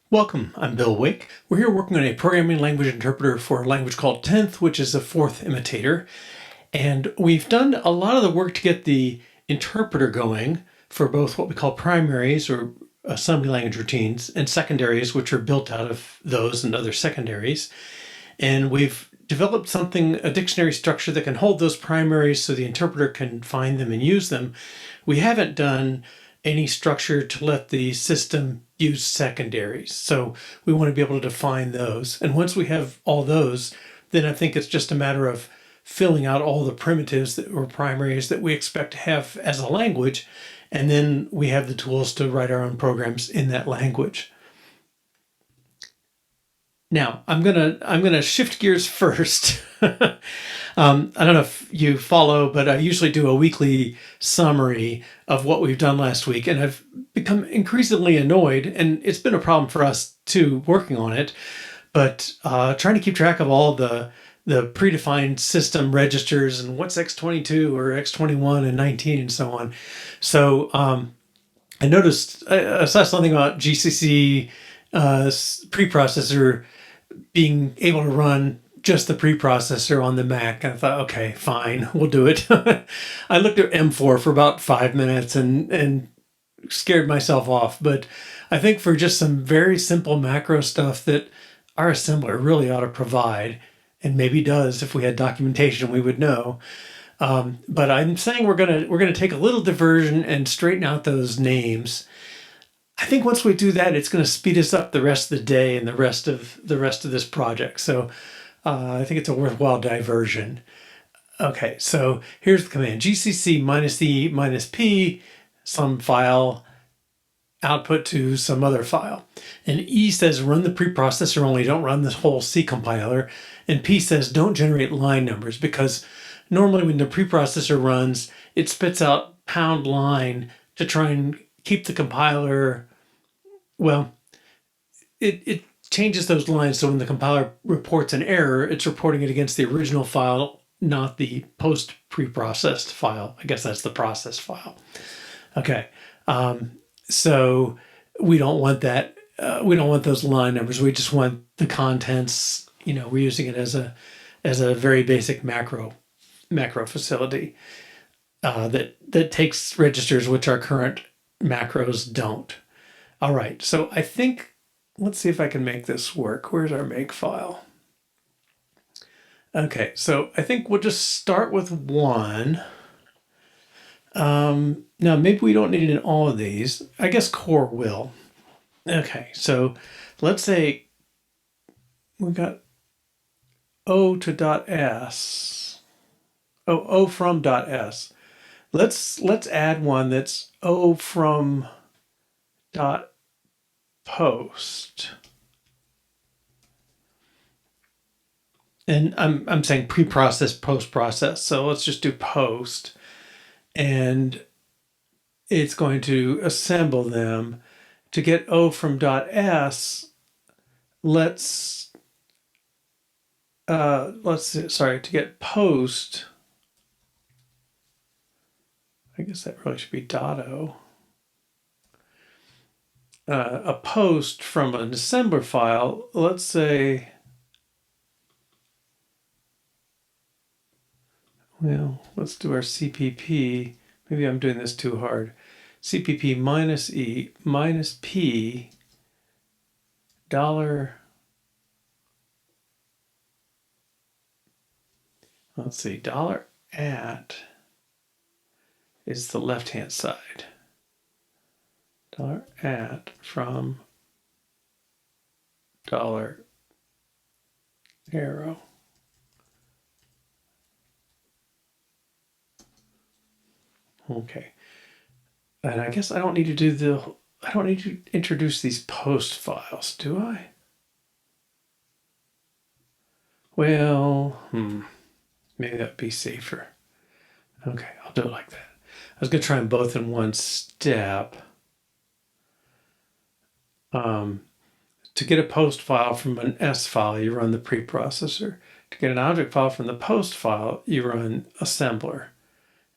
Welcome, I'm Bill Wake. We're here working on a programming language interpreter for a language called 10th, which is a fourth imitator. And we've done a lot of the work to get the interpreter going for both what we call primaries or assembly language routines and secondaries, which are built out of those and other secondaries. And we've developed a dictionary structure that can hold those primaries so the interpreter can find them and use them. We haven't done any structure to let the system use secondaries. So we want to be able to define those. And once we have all those, then I think it's just a matter of filling out all the primitives or primaries that we expect to have as a language. And then we have the tools to write our own programs in that language. Now, I'm gonna shift gears first. I don't know if you follow, but I usually do a weekly summary of what we've done last week, and I've become increasingly annoyed, and it's been a problem for us too, working on it, but trying to keep track of all the predefined system registers and what's x22 or x21 and 19 and so on. So I saw something about GCC preprocessor being able to run just the preprocessor on the Mac. And I thought, okay, fine, we'll do it. I looked at M4 for about 5 minutes and scared myself off. But I think for just some very simple macro stuff that our assembler really ought to provide, and maybe does if we had documentation, we would know. But I'm saying we're gonna take a little diversion and straighten out those names. I think once we do that, it's going to speed us up the rest of the day and the rest of this project. So I think it's a worthwhile diversion. Okay, so here's the command: gcc -e -p some file output to some other file. And E says run the preprocessor only, don't run the whole C compiler. And P says don't generate line numbers, because normally when the preprocessor runs, it spits out pound line to try and keep the compiler, well, it changes those lines so when the compiler reports an error, it's reporting it against the original file, not the post preprocessed file. I guess that's the process file. Okay, so we don't want that. We don't want those line numbers. We just want the contents. We're using it as a very basic macro facility that takes registers which our current macros don't. All right, so I think, let's see if I can make this work. Where's our make file? Okay, so I think we'll just start with one. Now, maybe we don't need it in all of these. I guess core will. Okay, so let's say we got O to .s. O from .s. Let's add one that's O from .post. And I'm saying pre-process, post-process. So let's just do post. And it's going to assemble them. To get O from .s, to get post, I guess that really should be .o. A post from an assembler file, let's say, well, let's do our CPP. Maybe I'm doing this too hard. CPP -e -p dollar. Let's see, $@ is the left-hand side. $@ from $arrow. Okay. And I guess I don't need to introduce these post files, do I? Well, maybe that'd be safer. Okay, I'll do it like that. I was gonna try them both in one step. To get a post file from an S file, you run the preprocessor. To get an object file from the post file, you run assembler.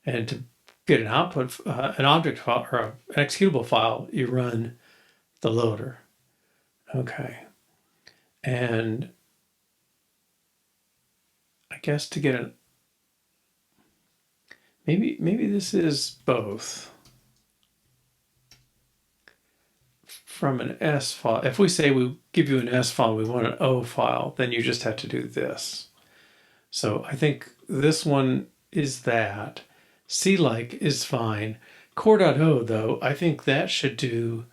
And to get an output, an object file or an executable file, you run the loader. Okay. And I guess to get an, maybe this is both. From an S file, if we say we give you an S file, we want an O file, then you just have to do this. So I think this one is that. C-like is fine. Core.o though, I think that should do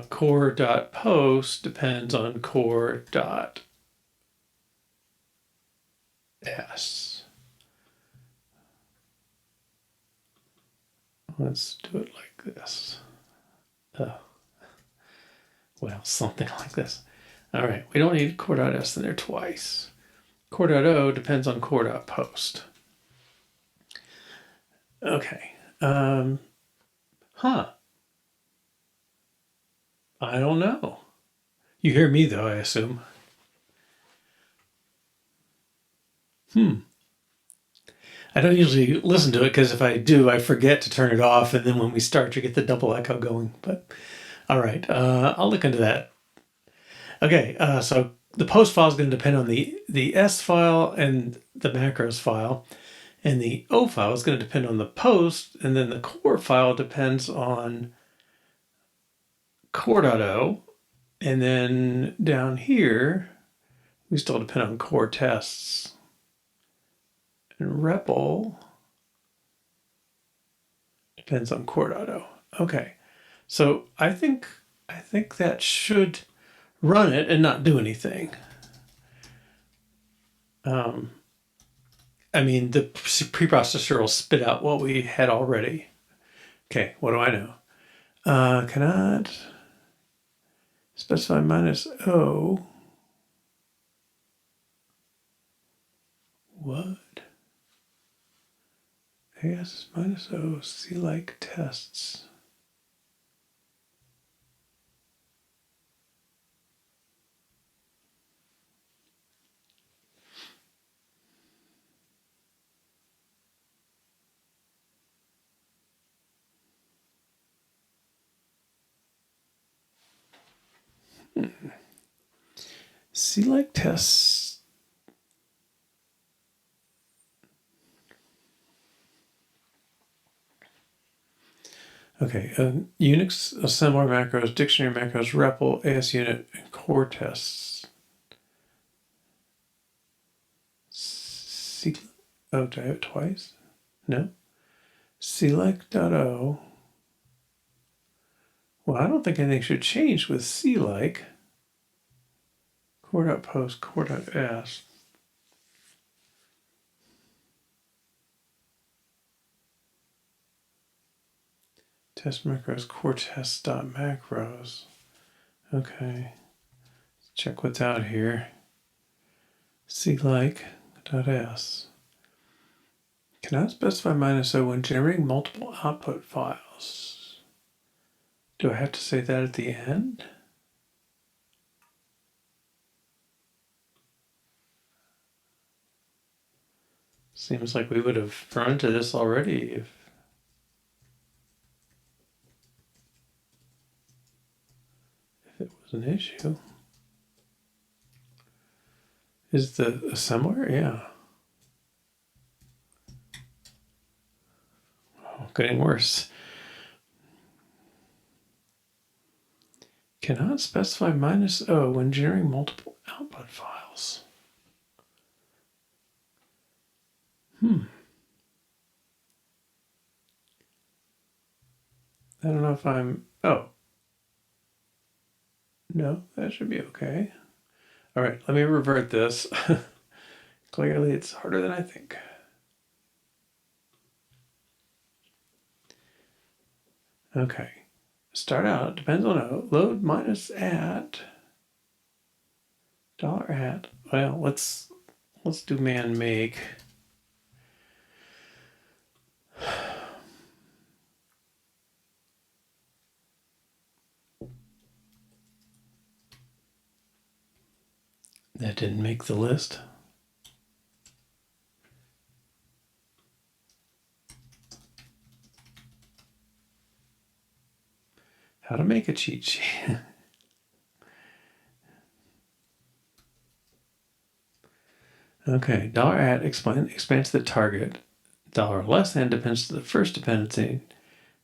core.post depends on core.s. Let's do it like this. Well, something like this. All right, we don't need core.s in there twice. Core.o depends on core.post. Okay. Huh. I don't know. You hear me though, I assume. I don't usually listen to it because if I do, I forget to turn it off, and then when we start, you get the double echo going. But all right, I'll look into that. Okay, so the post file is going to depend on the S file and the macros file, and the O file is going to depend on the post, and then the core file depends on core.o, and then down here we still depend on core tests, and REPL depends on core.o. Okay, so I think that should run it and not do anything. I mean, the preprocessor will spit out what we had already. Okay, what do I know? Cannot specify minus O. What? AS minus O, C-like tests. C-like tests. Okay, Unix assembler macros, dictionary macros, REPL, AS unit, and core tests. Oh, did I have it twice? No. C-like.o. Well, I don't think anything should change with C-like. Core.post, core.s. Test macros, core test.macros. Okay. Check what's out here. C-like.s. Cannot specify minus O when generating multiple output files. Do I have to say that at the end? Seems like we would have run into this already if it was an issue. Is the assembler? Yeah. Oh, getting worse. Cannot specify minus O when generating multiple output files. I don't know if I'm, oh. No, that should be okay. All right, let me revert this. Clearly it's harder than I think. Okay, start out, depends on O, load minus at, $@. Well, let's do man make. That didn't make the list. How to make a cheat sheet. Okay, $@ expands the target. $less than depends to the first dependency.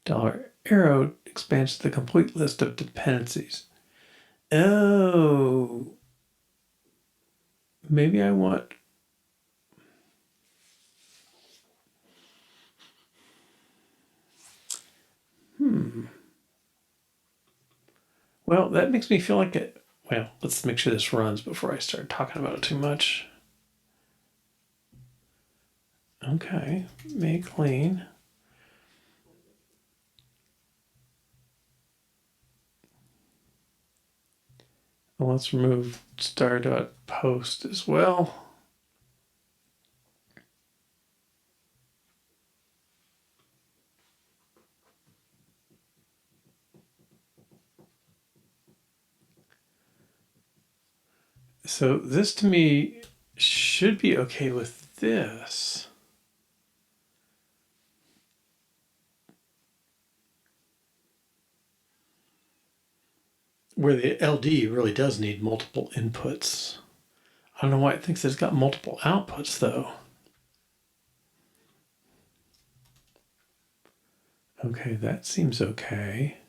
$arrow expands to the complete list of dependencies. Oh, maybe I want. Well, that makes me feel like it. Well, let's make sure this runs before I start talking about it too much. Okay, make clean. Well, let's remove star.post as well. So this to me should be okay with this. Where the LD really does need multiple inputs. I don't know why it thinks it's got multiple outputs though. Okay, that seems okay.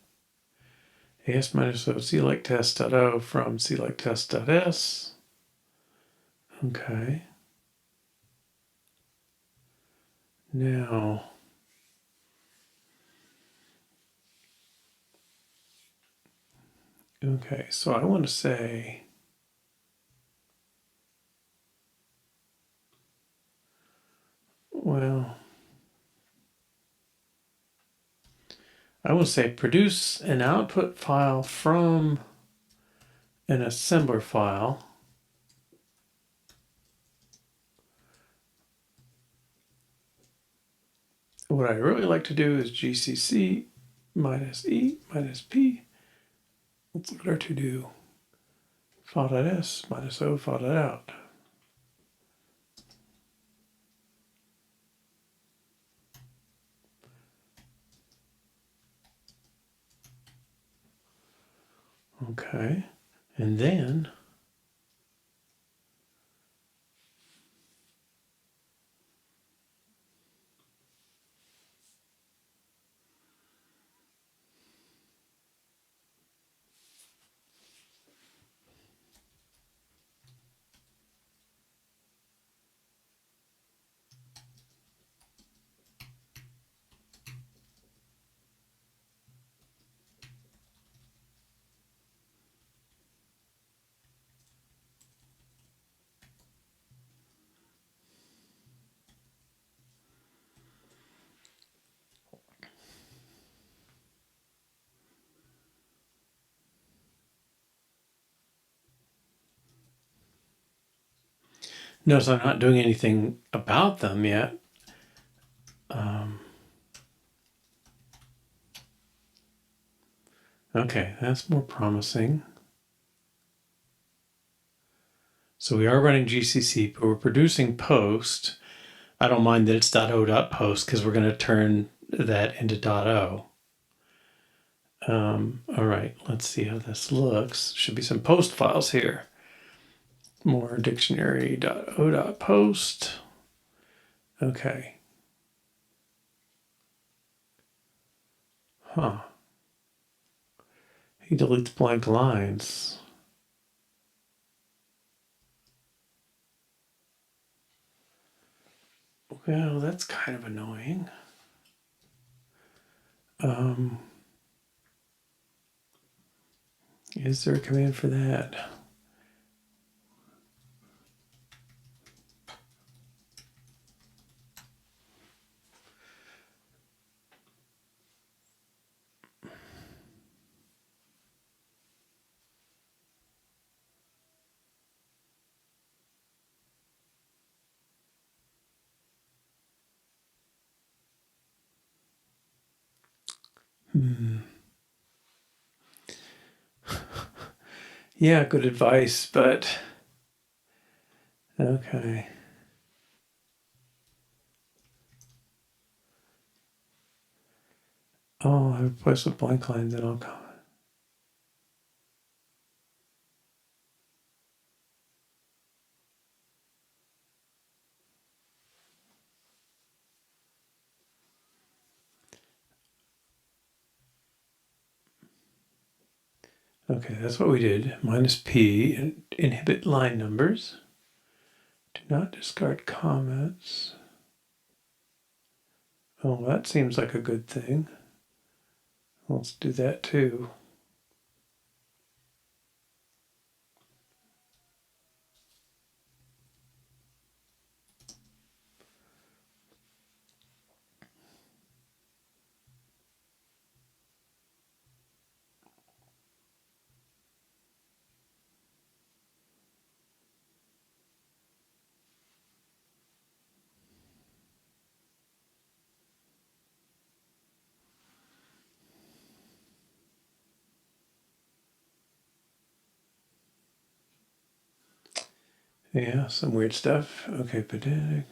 AS minus O, C like test.o from C like test.s. Okay. Now, okay, so I want to say, well, I will say produce an output file from an assembler file. What I really like to do is GCC minus E minus P. Let's look at our to-do. File.s minus O file.out. Okay, and then notice I'm not doing anything about them yet. Okay, that's more promising. So we are running GCC, but we're producing post. I don't mind that it's .o.post because we're going to turn that into .o. All right, let's see how this looks. Should be some post files here. More dictionary.o.post. Okay. Huh. He deletes blank lines. Well, that's kind of annoying. Is there a command for that? Yeah, good advice, but okay. Oh, I replaced with blank lines and I'll comment. Okay, that's what we did. Minus P, and inhibit line numbers. Do not discard comments. Oh, that seems like a good thing. Let's do that too. Yeah, some weird stuff. Okay, pedantic.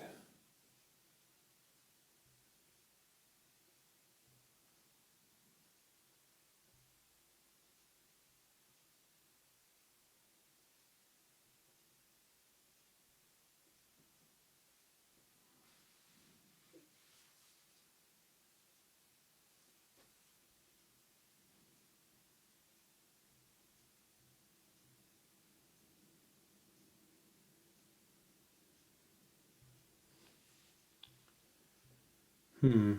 Hmm.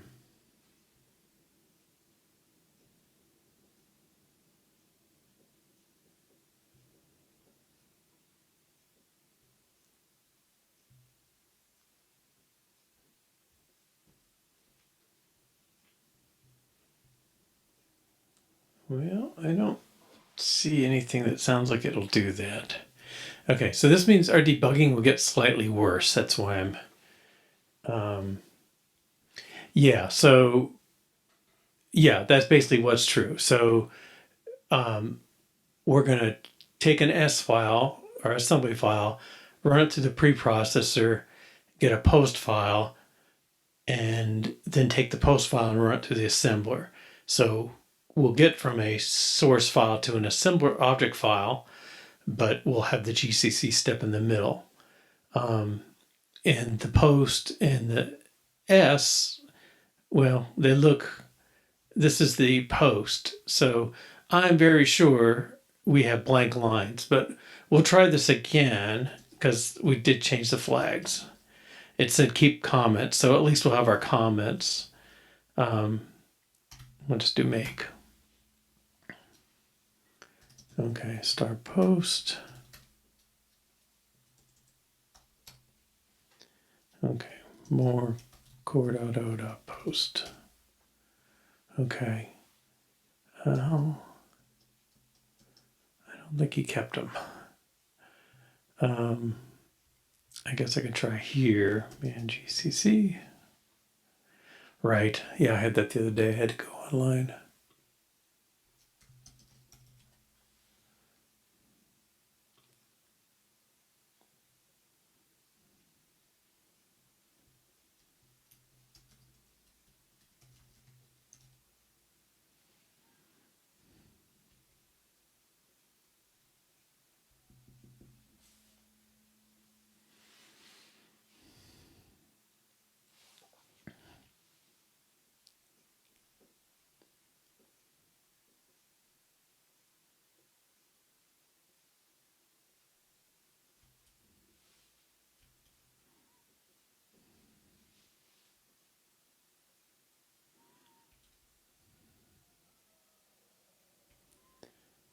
Well, I don't see anything that sounds like it'll do that. Okay, so this means our debugging will get slightly worse. That's why I'm, yeah, so, yeah, that's basically what's true. So we're going to take an S file or assembly file, run it through the preprocessor, get a post file, and then take the post file and run it through the assembler. So we'll get from a source file to an assembler object file, but we'll have the GCC step in the middle. And the post and the S, well, they look, this is the post. So I'm very sure we have blank lines, but we'll try this again because we did change the flags. It said keep comments, so at least we'll have our comments. We'll just do make. Okay, start post. Okay, more core.o.post. Okay. I don't think he kept them. I guess I can try here. Man, GCC. Right. Yeah, I had that the other day. I had to go online.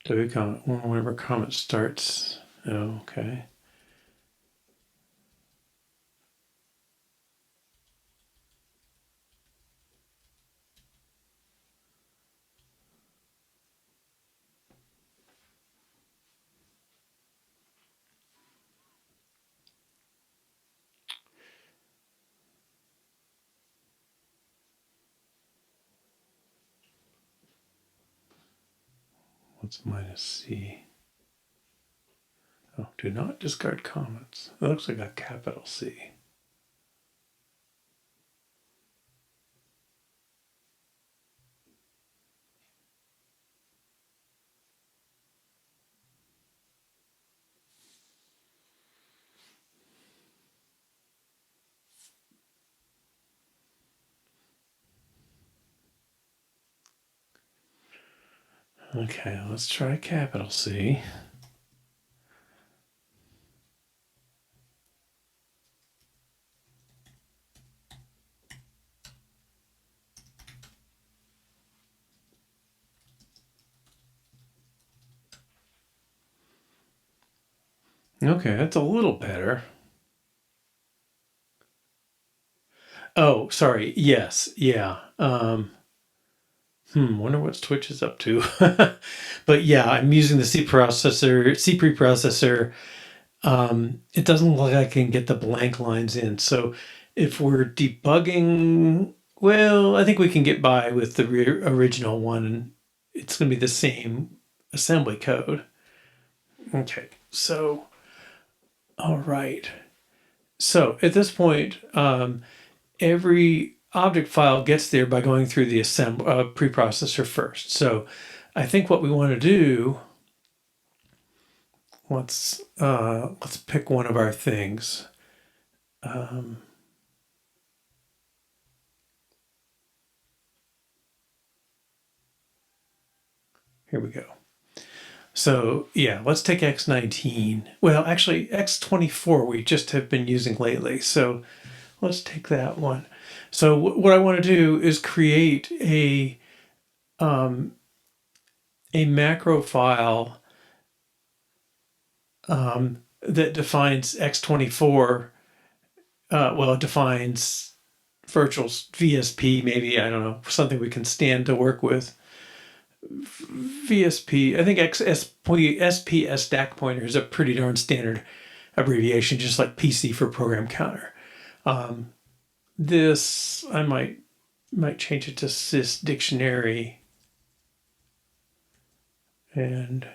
W comment. Whenever comment starts. Oh, okay. What's minus C? Oh, do not discard comments. It looks like a capital C. Okay, let's try capital C. Okay, that's a little better. Oh, sorry. Yes. Yeah. Wonder what Twitch is up to. But yeah, I'm using the C preprocessor. It doesn't look like I can get the blank lines in. So if we're debugging, well, I think we can get by with the original one, and it's going to be the same assembly code. Okay. So, all right. So at this point, every object file gets there by going through the preprocessor first. So I think what we want to do, let's pick one of our things. Here we go. So yeah, let's take X19. Well, actually X24 we just have been using lately. So let's take that one. So what I want to do is create a macro file that defines X24. Well, it defines virtual VSP, maybe, I don't know, something we can stand to work with. VSP, I think SPS stack pointer is a pretty darn standard abbreviation, just like PC for program counter. This, I might change it to sys dictionary and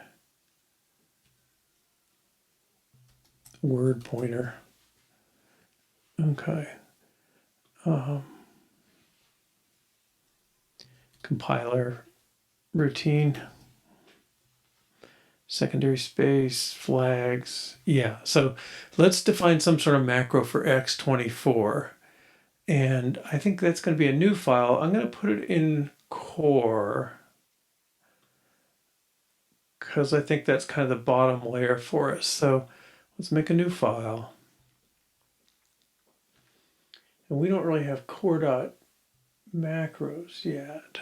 word pointer. Okay. Compiler routine. Secondary space, flags. Yeah, so let's define some sort of macro for X24. And I think that's going to be a new file. I'm going to put it in core because I think that's kind of the bottom layer for us. So let's make a new file. And we don't really have core.macros yet.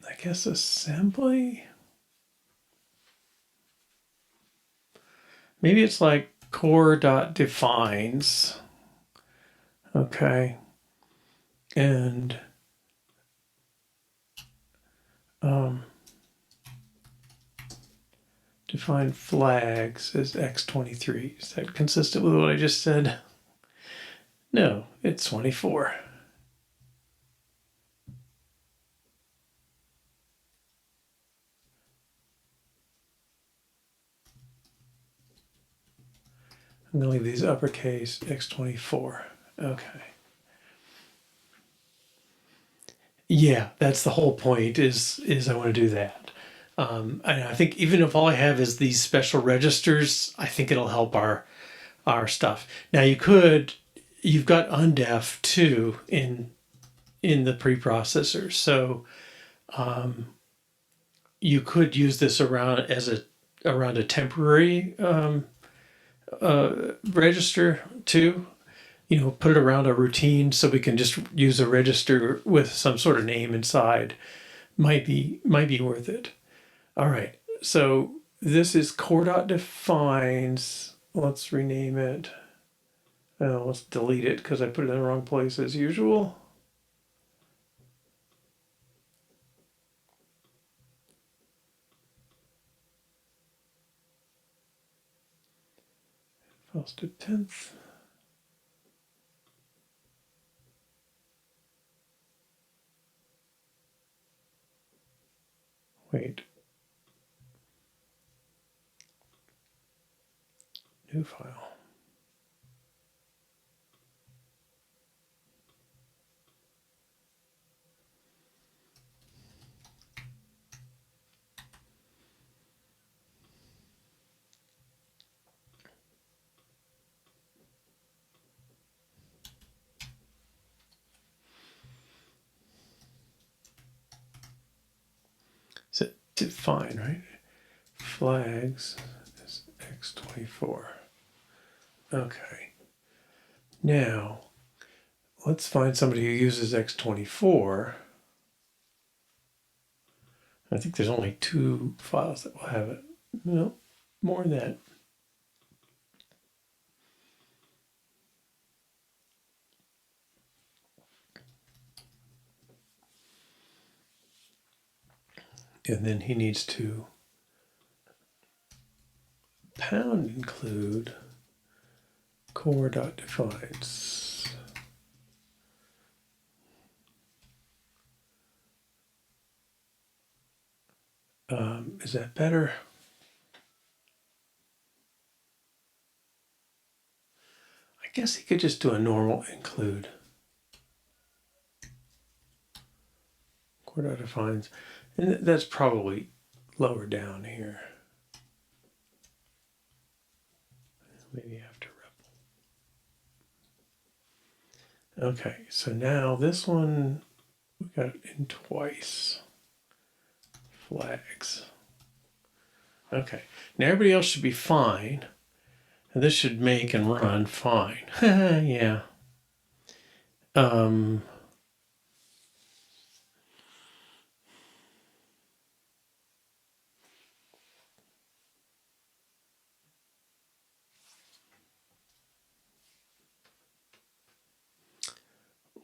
I guess assembly. Maybe it's like core.defines. Okay. And define flags as X23. Is that consistent with what I just said? No, it's 24. I'm going to leave these uppercase X24. Okay. Yeah, that's the whole point is I want to do that. And I think even if all I have is these special registers, I think it'll help our stuff. Now you've got undef too in the preprocessor. So you could use this around a temporary register too. Put it around a routine so we can just use a register with some sort of name inside. Might be worth it. All right. So this is core.defines. Let's rename it. Let's delete it because I put it in the wrong place as usual. Files to 10th. Wait. New file. define, right? Flags is x24. Okay. Now, let's find somebody who uses x24. I think there's only 2 files that will have it. No, more than that. And then he needs to pound include core.defines. Is that better? I guess he could just do a normal include. Core.defines. And that's probably lower down here. Maybe after REPL. Okay, so now this one, we got it in twice. Flags. Okay, now everybody else should be fine. And this should make and run fine. Yeah.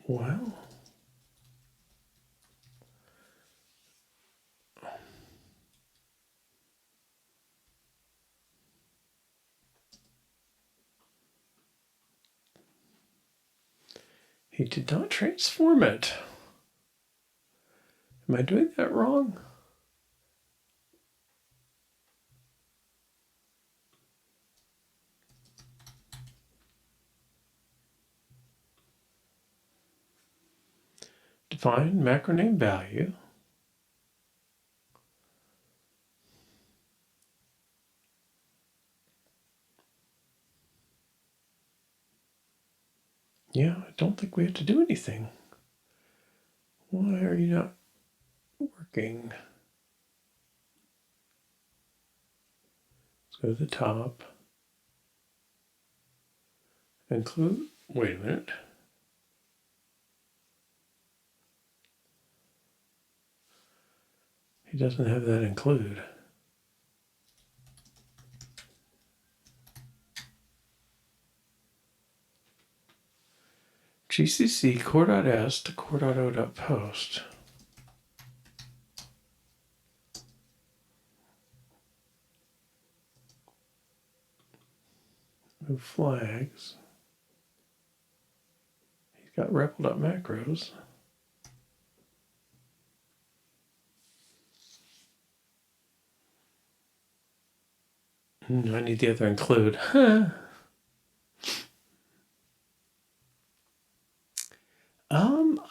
Well, he did not transform it. Am I doing that wrong? Define macro name value. Yeah, I don't think we have to do anything. Why are you not working? Let's go to the top. Include, wait a minute. He doesn't have that include. GCC core.s to core.o.post. Move flags. He's got REPL.macros. I need the other include. Huh.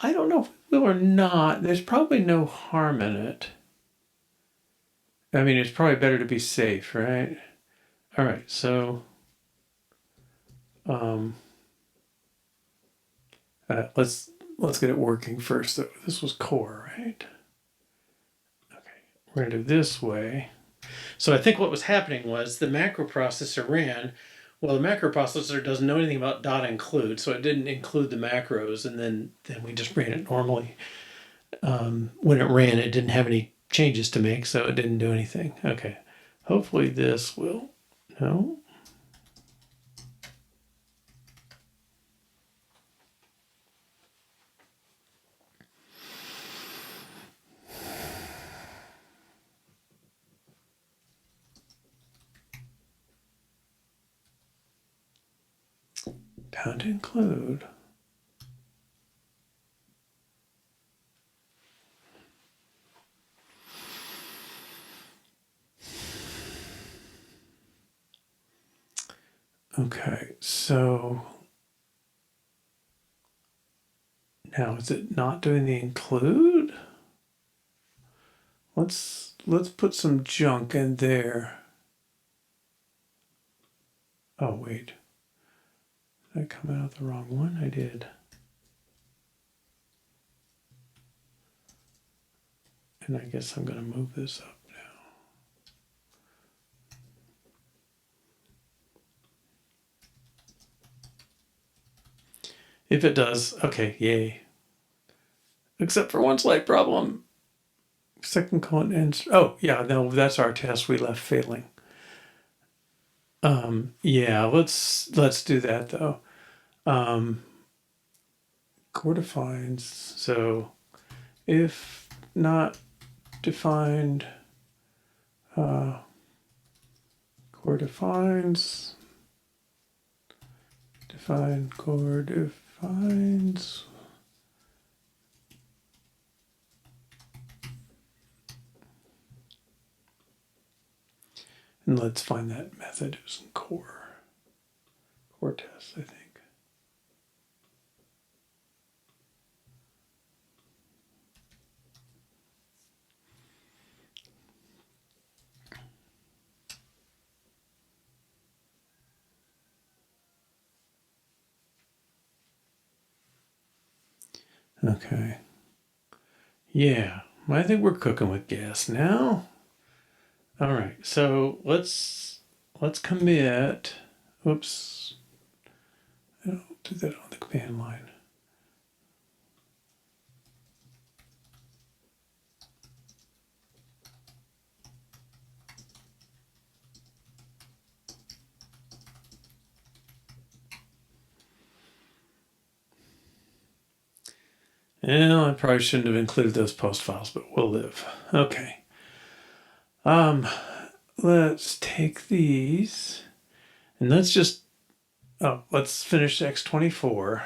I don't know if we will or not. There's probably no harm in it. I mean, it's probably better to be safe, right? All right, so let's get it working first. So this was core, right? Okay, we're gonna do this way. So I think what was happening was the macro processor ran. Well, the macro processor doesn't know anything about dot include, so it didn't include the macros, and then we just ran it normally. When it ran, it didn't have any changes to make, so it didn't do anything. Okay, hopefully this will, no. Pound include. Okay, so now is it not doing the include? Let's put some junk in there. Oh wait, did I come out the wrong one? I did. And I guess I'm going to move this up now. If it does, okay, yay. Except for one slight problem. Second colon ends. Oh, yeah, no, that's our test we left failing. Yeah, let's do that though. Core defines. So if not defined, core defines. Define core defines. And let's find that method. It was in core test, I think. Okay. Yeah, I think we're cooking with gas now. All right, so let's commit. Oops. I'll do that on the command line. Well, I probably shouldn't have included those post files, but we'll live. Okay. Let's take these and let's finish X24.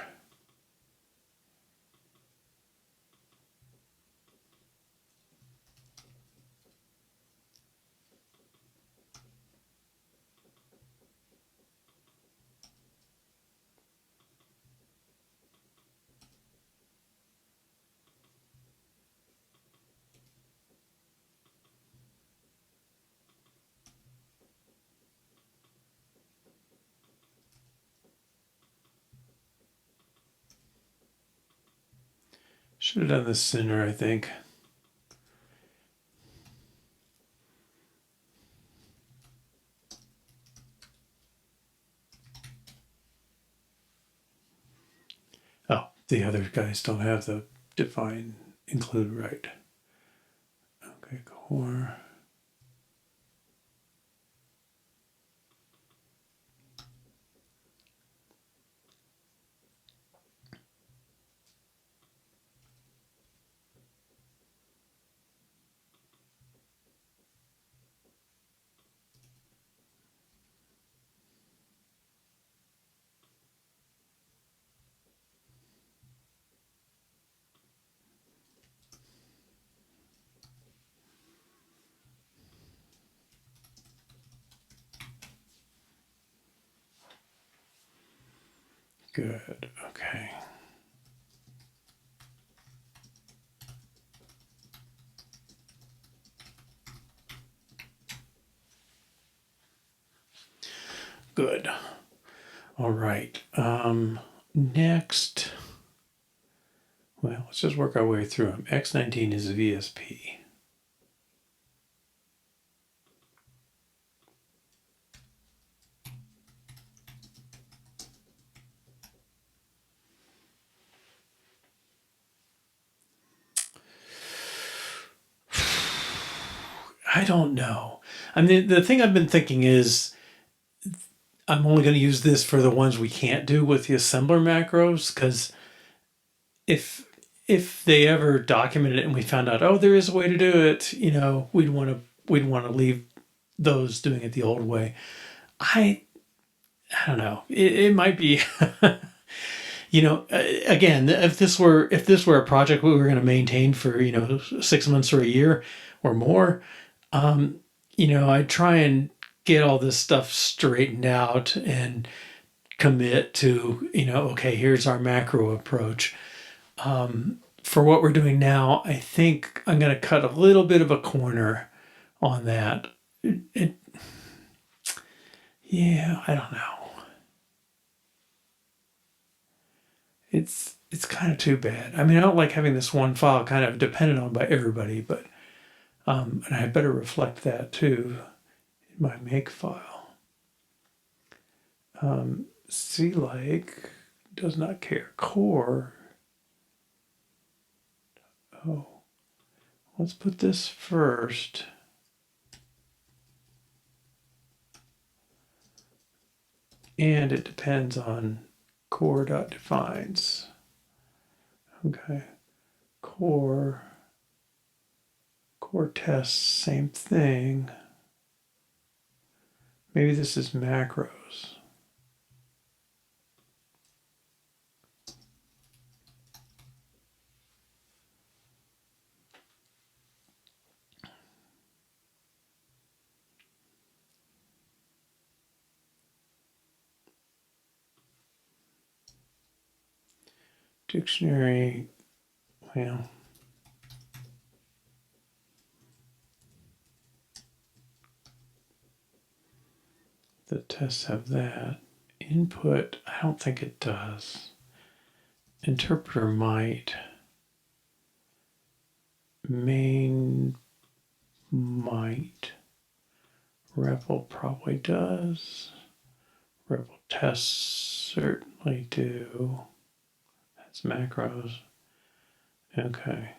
Should have done this sooner, I think. Oh, the other guys don't have the define include right. Okay, core. Good. Okay. Good. All right. Next. Well, let's just work our way through them. X19 is a VSP. I don't know. I mean, the thing I've been thinking is I'm only going to use this for the ones we can't do with the assembler macros, because if they ever documented it and we found out, oh, there is a way to do it, we'd want to leave those doing it the old way. I don't know. It might be, again, if this were a project we were going to maintain for 6 months or a year or more, I'd try and get all this stuff straightened out and commit to, okay, here's our macro approach. For what we're doing now, I think I'm going to cut a little bit of a corner on that. Yeah, I don't know. It's kind of too bad. I mean, I don't like having this one file kind of dependent on by everybody, but and I better reflect that too in my make file. C like does not care. Core. Oh, let's put this first. And it depends on core.defines. Okay. Core tests, same thing. Maybe this is macros. Dictionary, well, the tests have that. Input, I don't think it does. Interpreter might. Main might. REPL probably does. REPL tests certainly do. That's macros. Okay.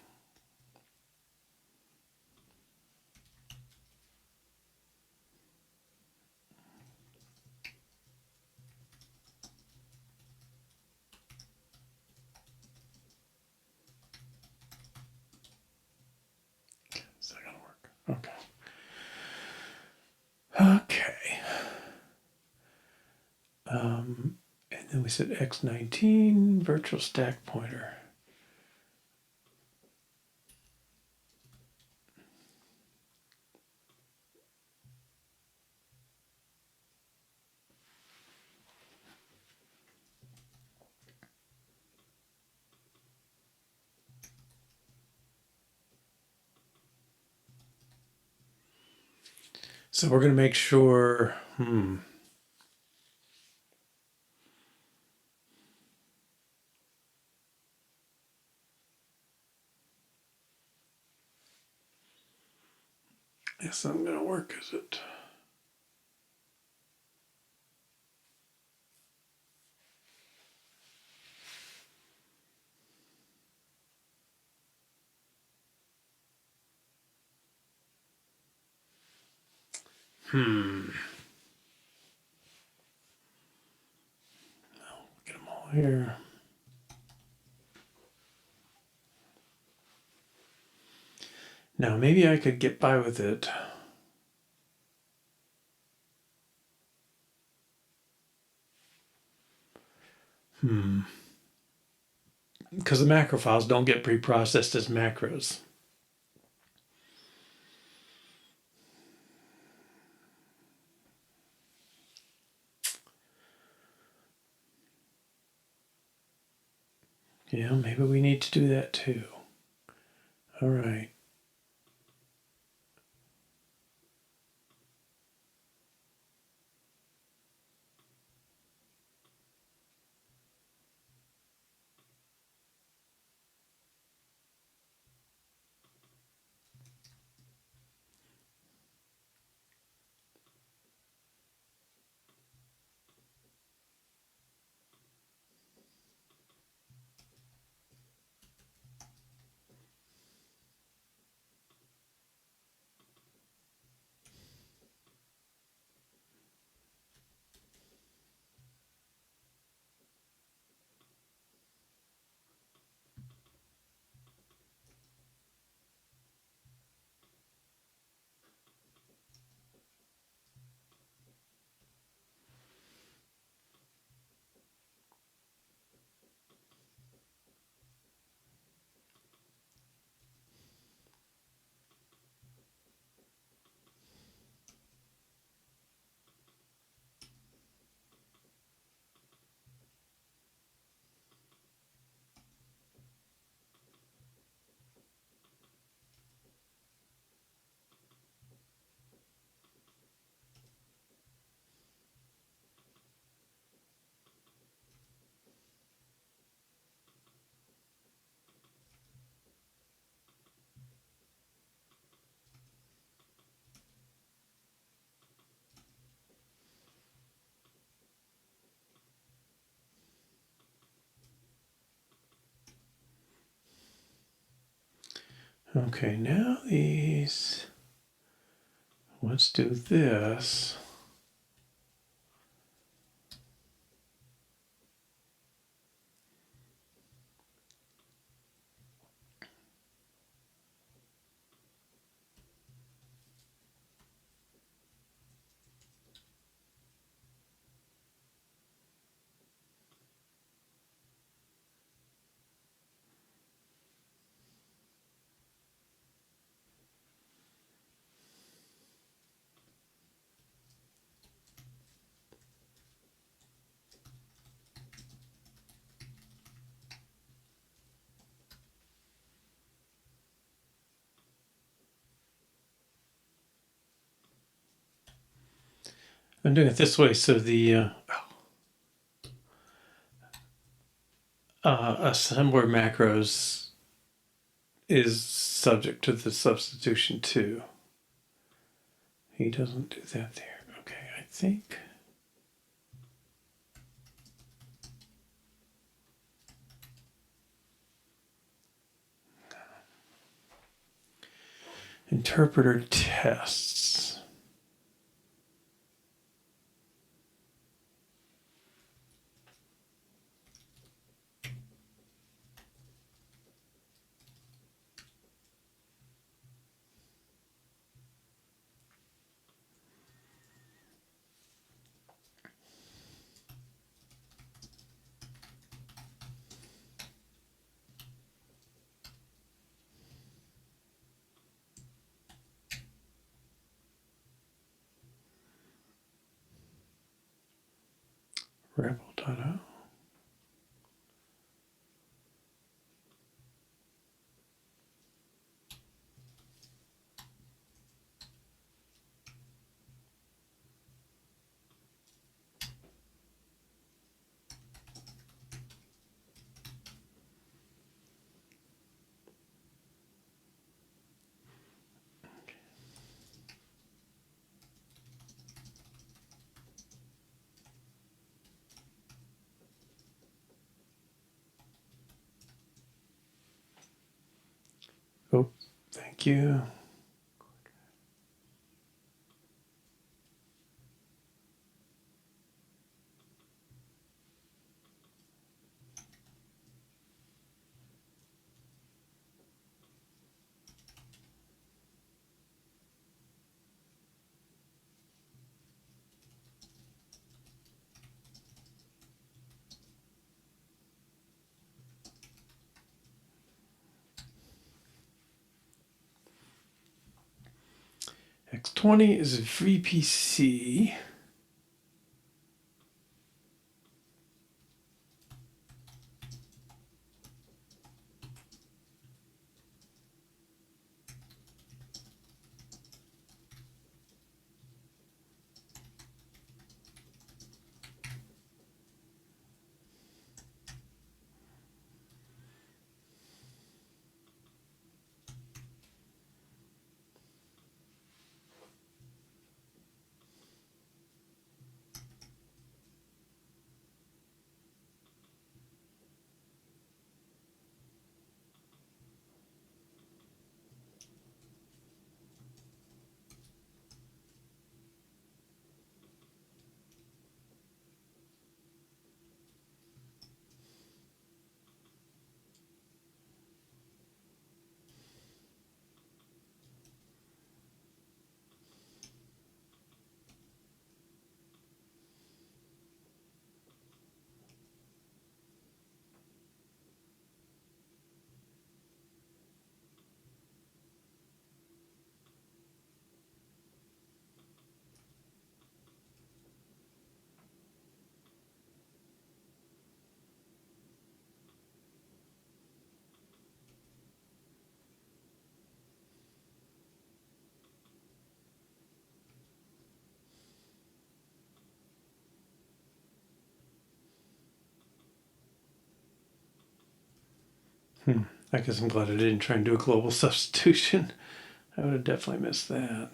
Is that gonna work? Okay. Okay. And then we said x19 virtual stack pointer. So we're going to make sure, This isn't going to work, is it? Get them all here. Now, maybe I could get by with it. Because the macro files don't get preprocessed as macros. Yeah, maybe we need to do that too. All right. Okay, now these, let's do this. I'm doing it this way so the assembler macros is subject to the substitution too. He doesn't do that there. Okay, I think. Interpreter tests. Rebel.out. Oh, thank you. X20 is a VPC. I guess I'm glad I didn't try and do a global substitution. I would have definitely missed that.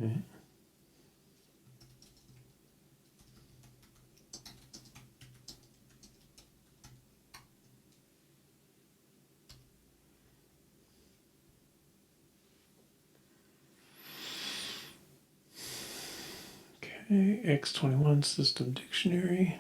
Okay. Okay, X21 system dictionary.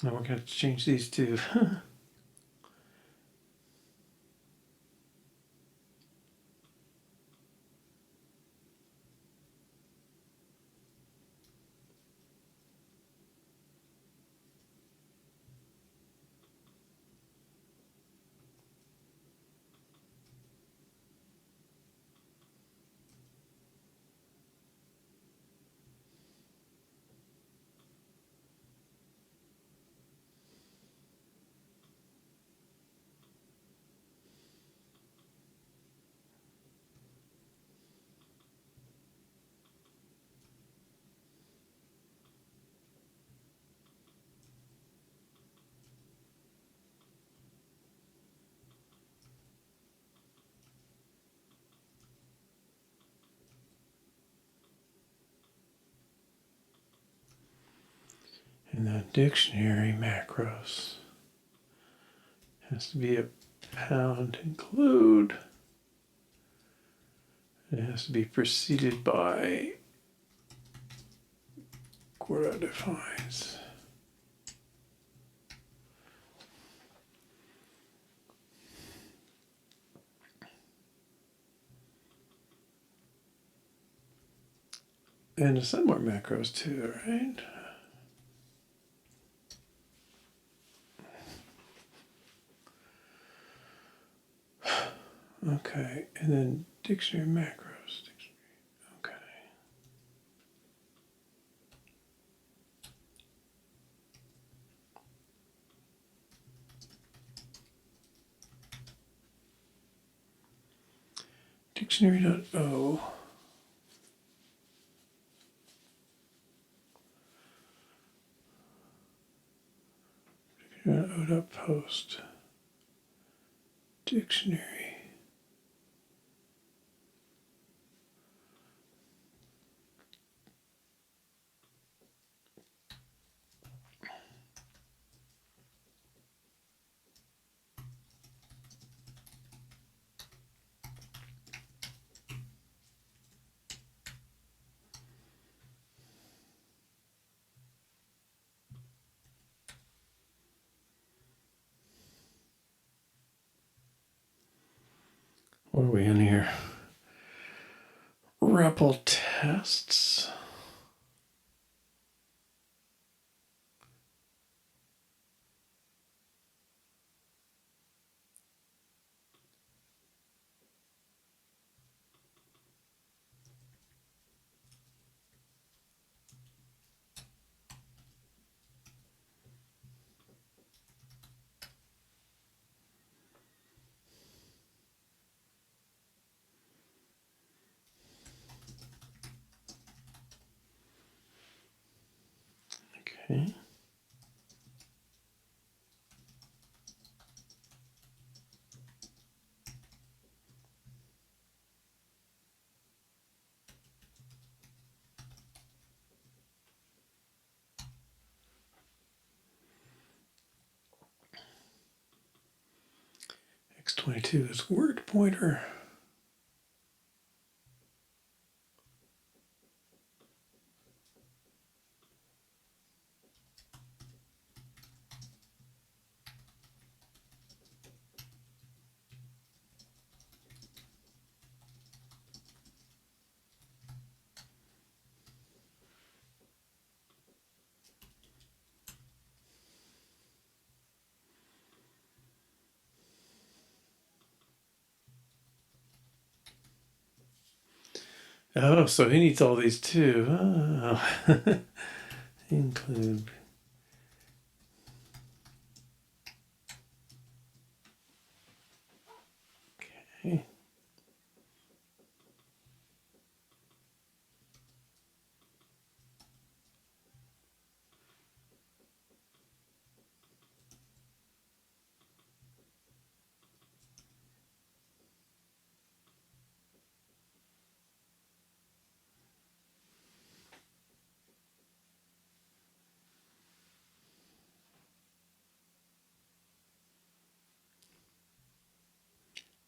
Now we're going to change these to and the dictionary macros. Has to be a pound include. It has to be preceded by quota defines. And some more macros too, right? Okay, and then dictionary macros. Okay. Dictionary.o. Dictionary.o.post. Dictionary. What are we in here? REPL tests. Okay. X22 is word pointer. Oh, so he needs all these too. Oh. Include. Okay.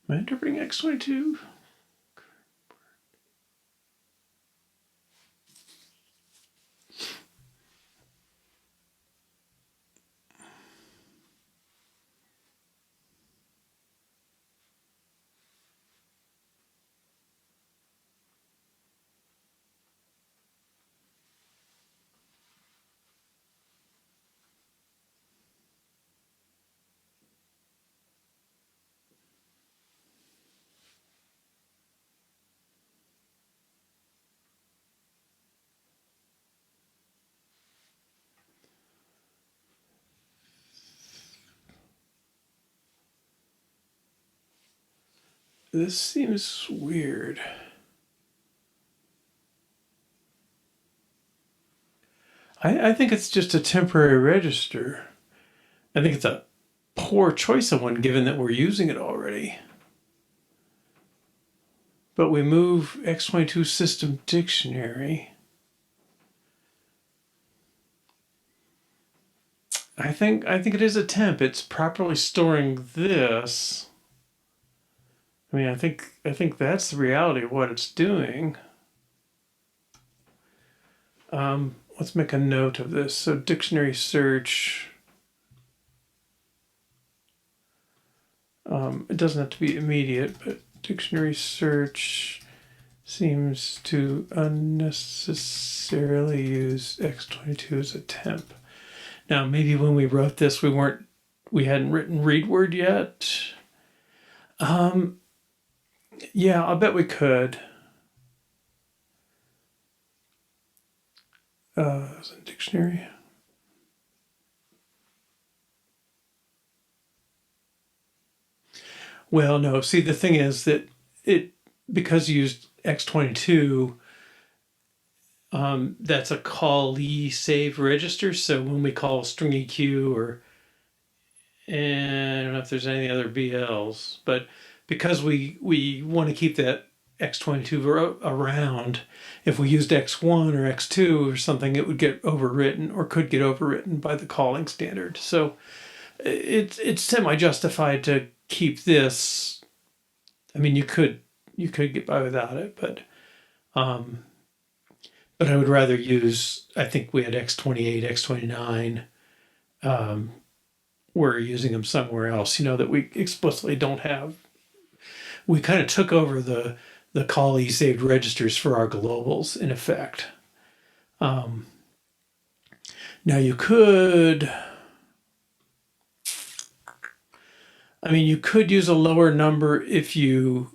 Am I interpreting X22? This seems weird. I think it's just a temporary register. I think it's a poor choice of one given that we're using it already. But we move X22 system dictionary. I think it is a temp. It's properly storing this. I mean, I think that's the reality of what it's doing. Let's make a note of this. So dictionary search. It doesn't have to be immediate, but dictionary search seems to unnecessarily use X22 as a temp. Now, maybe when we wrote this, we hadn't written read word yet. Yeah, I'll bet we could. As a dictionary. Well, no. See, the thing is that it because you used X22, that's a callee save register. So when we call string EQ or and I don't know if there's any other BLs, but because we want to keep that X22 around, if we used X1 or X2 or something, it would get overwritten or could get overwritten by the calling standard. So it's semi-justified to keep this. I mean, you could get by without it, but I would rather use. I think we had X28, X29. We're using them somewhere else. That we explicitly don't have. We kind of took over the callee saved registers for our globals in effect. Now you could. I mean, you could use a lower number if you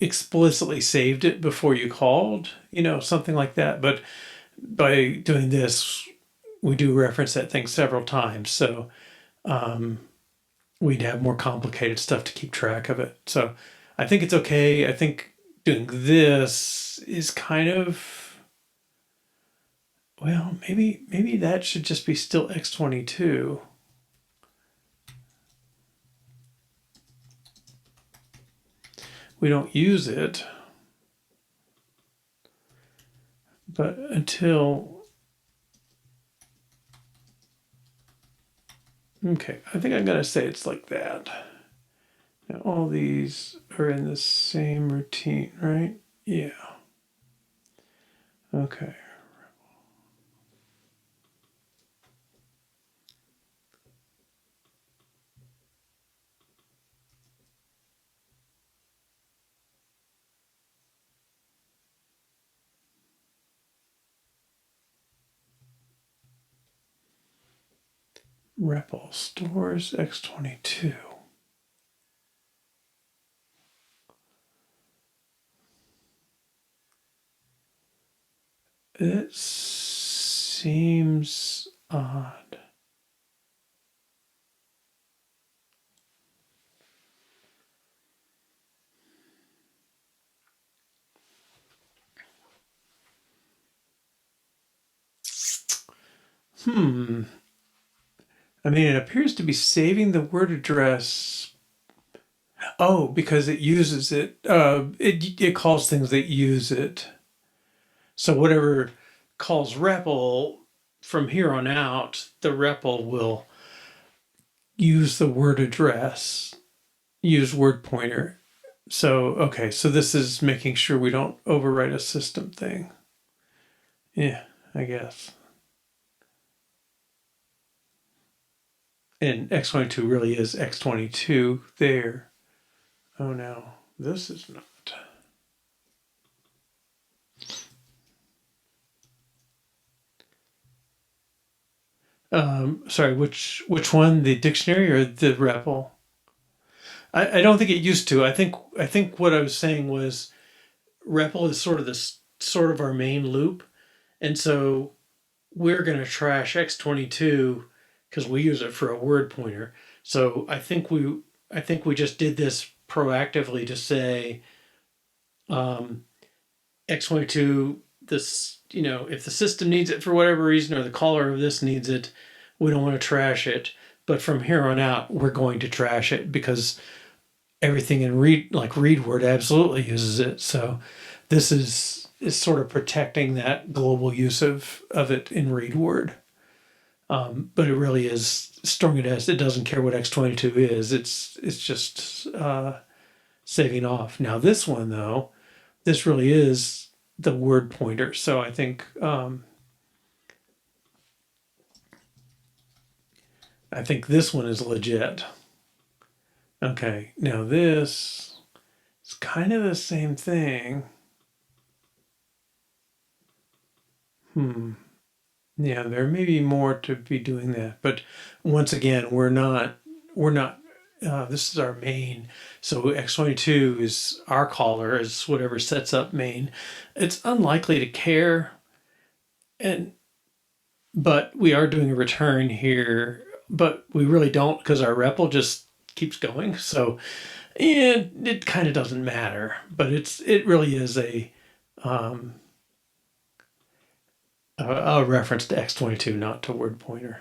explicitly saved it before you called, something like that. But by doing this, we do reference that thing several times. So we'd have more complicated stuff to keep track of it. So I think it's okay. I think doing this is kind of Well, maybe that should just be still x22. We don't use it, but until, okay, I think I'm gonna say it's like that. Now all these are in the same routine, right? Yeah. Okay. REPL stores x22. It seems odd. I mean, it appears to be saving the word address. Oh, because it uses it. It calls things that use it. So whatever calls REPL from here on out, the REPL will use the word address, use word pointer. So okay, so this is making sure we don't overwrite a system thing. Yeah, I guess. And x22 really is x22 there. Oh no, this is not. Sorry, which one? The dictionary or the REPL? I don't think it used to. I think what I was saying was REPL is sort of this sort of our main loop, and so we're going to trash x22 because we use it for a word pointer. So I think we just did this proactively to say x22, this, if the system needs it for whatever reason or the caller of this needs it, we don't want to trash it. But from here on out, we're going to trash it because everything in read word absolutely uses it. So this is sort of protecting that global use of it in read word. But it really is storing it as, it doesn't care what x22 is. It's just saving off. Now this one though, this really is the word pointer. So I think this one is legit. Okay, now this is kind of the same thing. Yeah, there may be more to be doing that, but once again, we're not. This is our main. So x22 is our caller, is whatever sets up main. It's unlikely to care, and but we are doing a return here, but we really don't because our REPL just keeps going. So it kind of doesn't matter, but it really is a reference to x22, not to word pointer.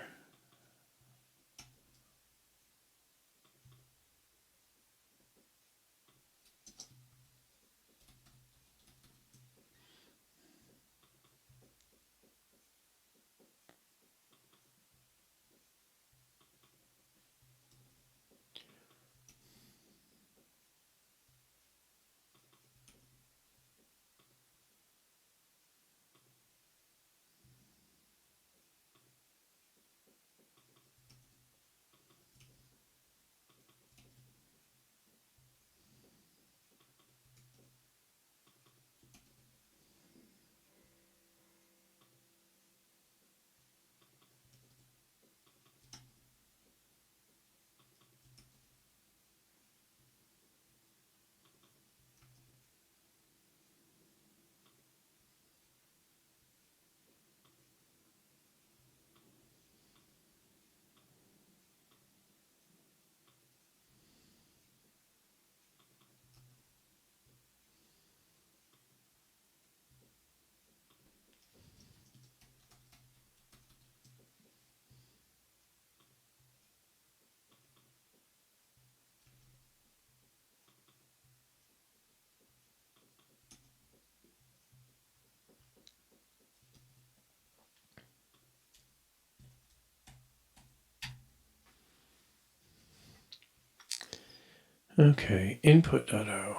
Okay, input.o.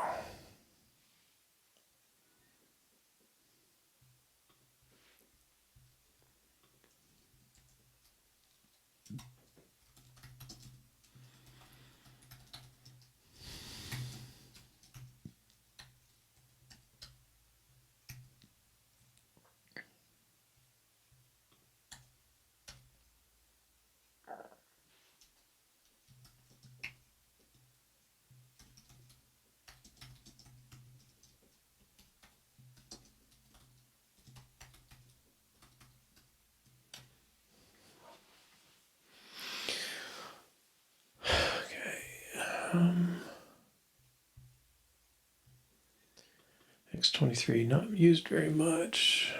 X23, not used very much.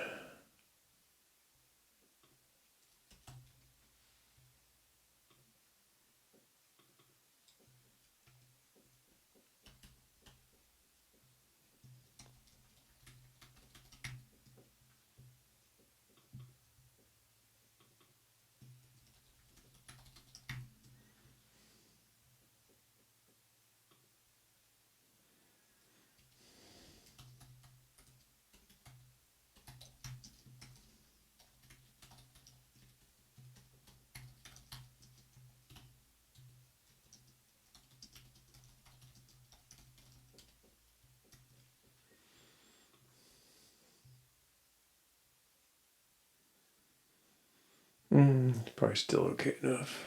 Probably still okay enough.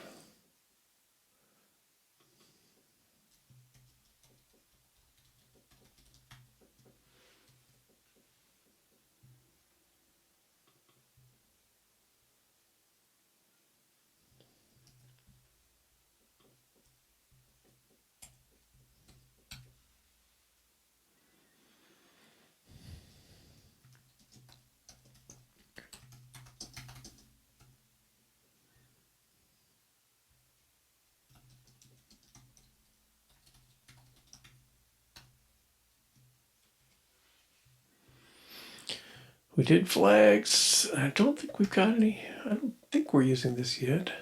We did flags. I don't think we've got any. I don't think we're using this yet. I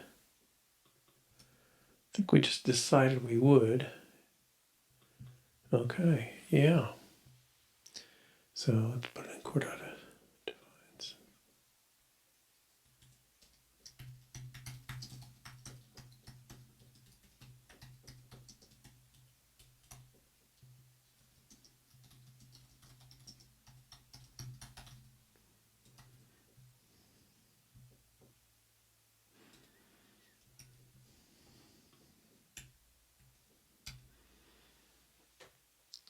think we just decided we would. Okay, yeah. So let's put in core data defines.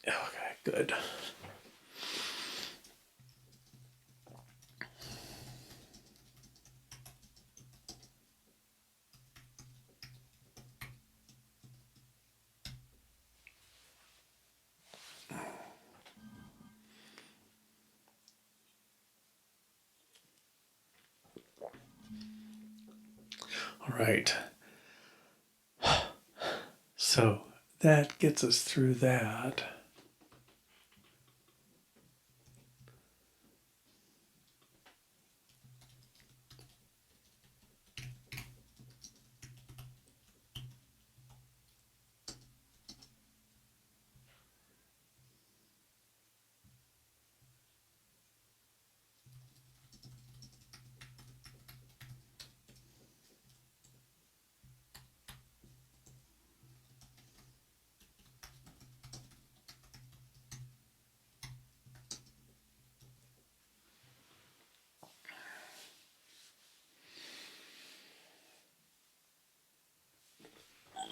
Okay, good. All right. So that gets us through that.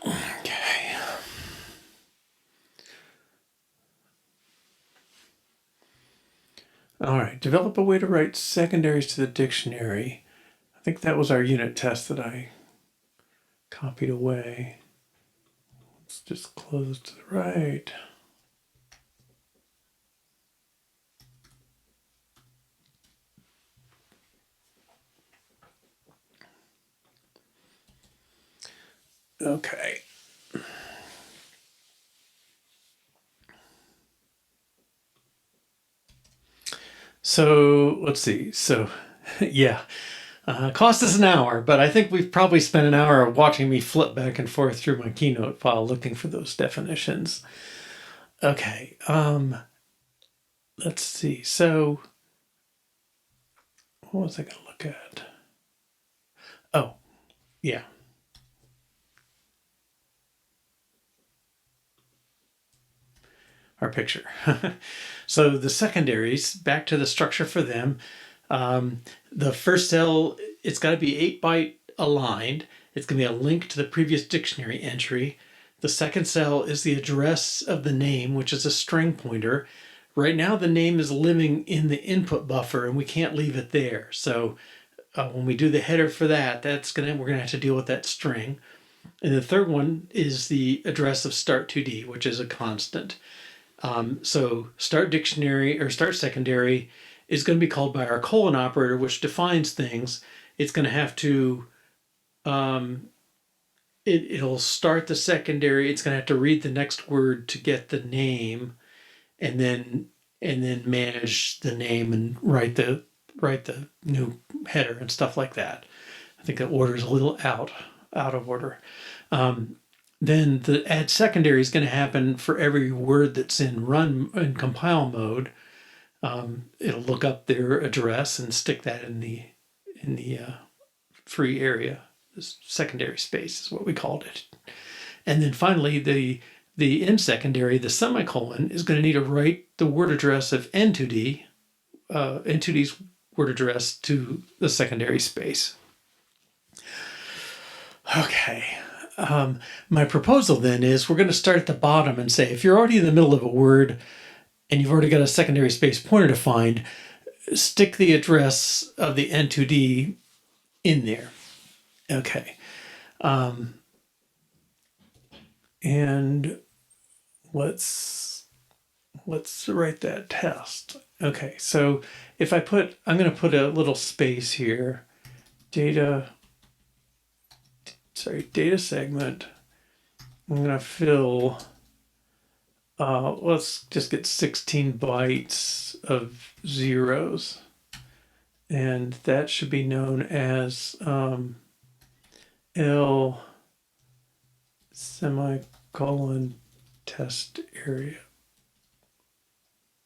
Okay. All right. Develop a way to write secondaries to the dictionary. I think that was our unit test that I copied away. Let's just close to the right. Okay. So let's see. So, yeah, Cost us an hour, but I think we've probably spent an hour watching me flip back and forth through my Keynote file looking for those definitions. Okay, let's see. So, what was I going to look at? Oh, yeah. Our picture. So the secondaries, back to the structure for them. The first cell, it's got to be 8-byte aligned. It's going to be a link to the previous dictionary entry. The second cell is the address of the name, which is a string pointer. Right now, the name is living in the input buffer, and we can't leave it there. So when we do the header for that, we're gonna have to deal with that string. And the third one is the address of start2d, which is a constant. So start dictionary or start secondary is going to be called by our colon operator, which defines things. It's going to have to, it'll start the secondary. It's going to have to read the next word to get the name, and then manage the name and write the new header and stuff like that. I think the order is a little out of order. Then the add secondary is going to happen for every word that's in run and compile mode. It'll look up their address and stick that in the free area. This secondary space is what we called it. And then finally, the end secondary, the semicolon, is going to need to write the word address of N2D, N2D's word address to the secondary space. Okay. My proposal then is we're going to start at the bottom and say, if you're already in the middle of a word and you've already got a secondary space pointer defined, stick the address of the N2D in there. Okay. And let's write that test. Okay. So if I'm going to put a little space here, data segment. I'm going to fill, let's just get 16 bytes of zeros. And that should be known as L semicolon test area,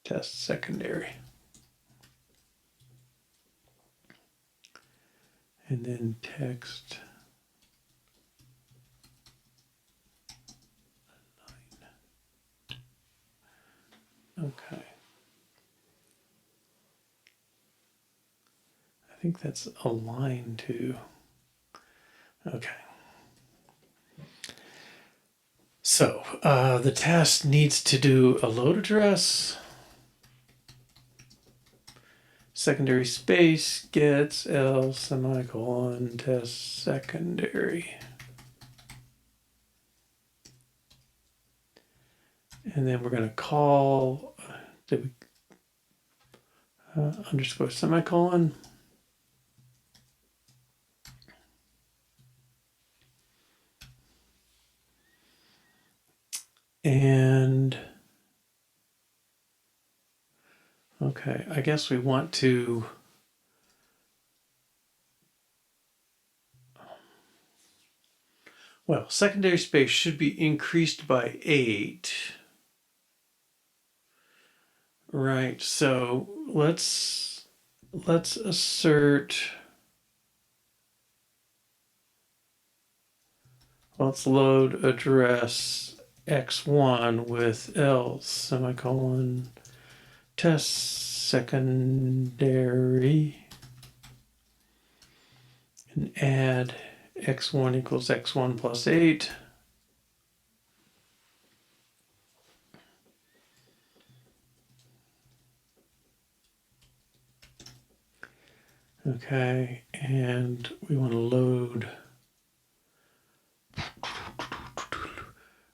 test secondary. And then text. Okay. I think that's a line too. Okay. So the test needs to do a load address, secondary space gets L semicolon test secondary. And then we're going to call underscore semicolon. And okay, I guess we want to secondary space should be increased by 8. Right, so let's assert, let's load address x1 with L semicolon test secondary and add x1 equals x1 plus 8. Okay, and we want to load,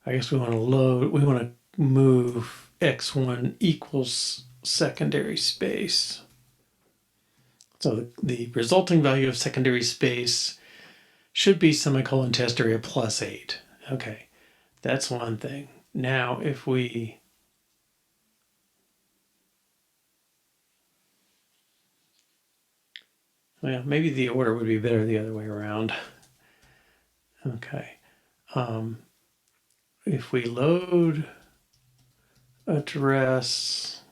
I guess we want to move x1 equals secondary space. So the resulting value of secondary space should be semicolon test area plus 8. Okay, that's one thing. Now if we Well, maybe the order would be better the other way around. Okay. If we load address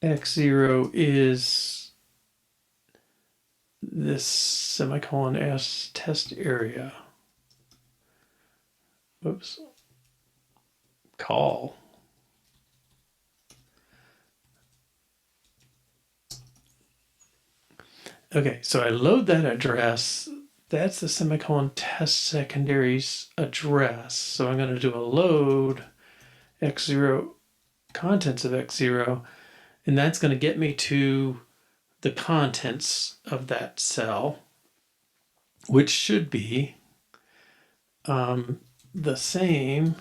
x0 is this semicolon s test area. Whoops. Call. Okay, so I load that address. That's the semicolon test secondaries address. So I'm going to do a load x0 contents of x0, and that's going to get me to the contents of that cell, which should be the same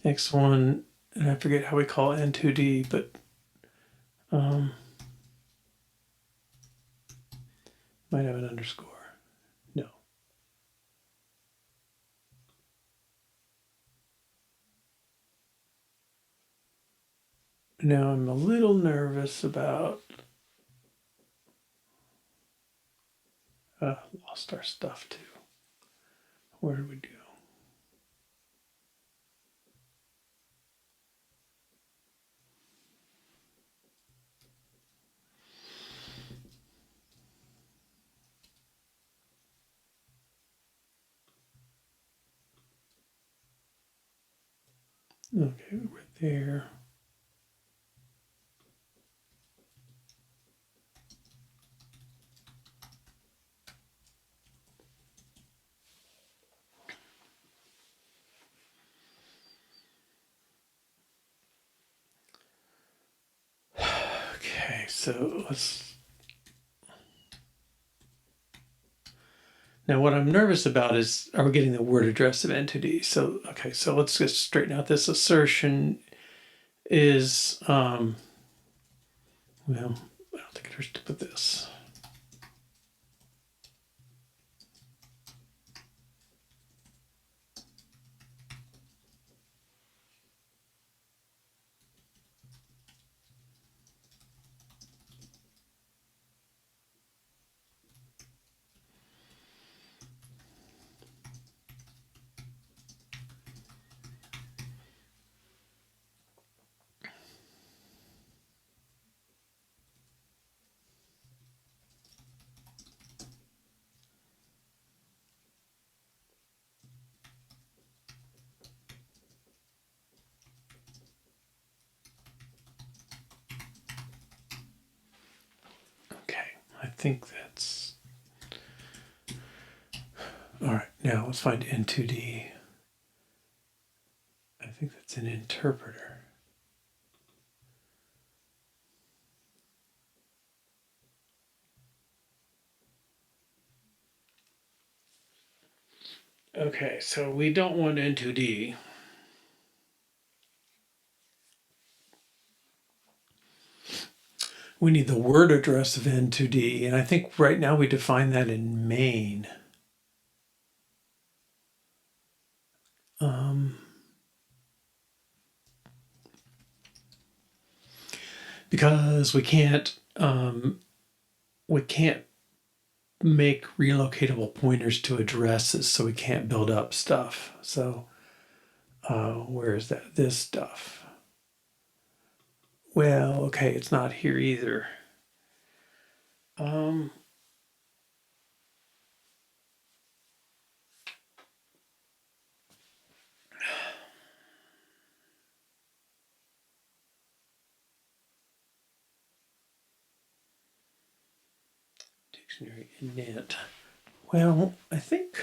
x1, and I forget how we call n2d, but might have an underscore. No. Now I'm a little nervous about lost our stuff too. Where did we go? Okay, we're there. Okay, so let's. Now, what I'm nervous about is, are we getting the word address of n2d? So, okay, so let's just straighten out this assertion is, well, I don't think it hurts to put this. Okay, I think that's. All right, now let's find n2d. I think that's an interpreter. Okay, so we don't want n2d. We need the word address of n2d, and I think right now we define that in main. Because we can't make relocatable pointers to addresses, so we can't build up stuff. So where is that? This stuff. Well, okay, it's not here either. Dictionary init. Well, I think.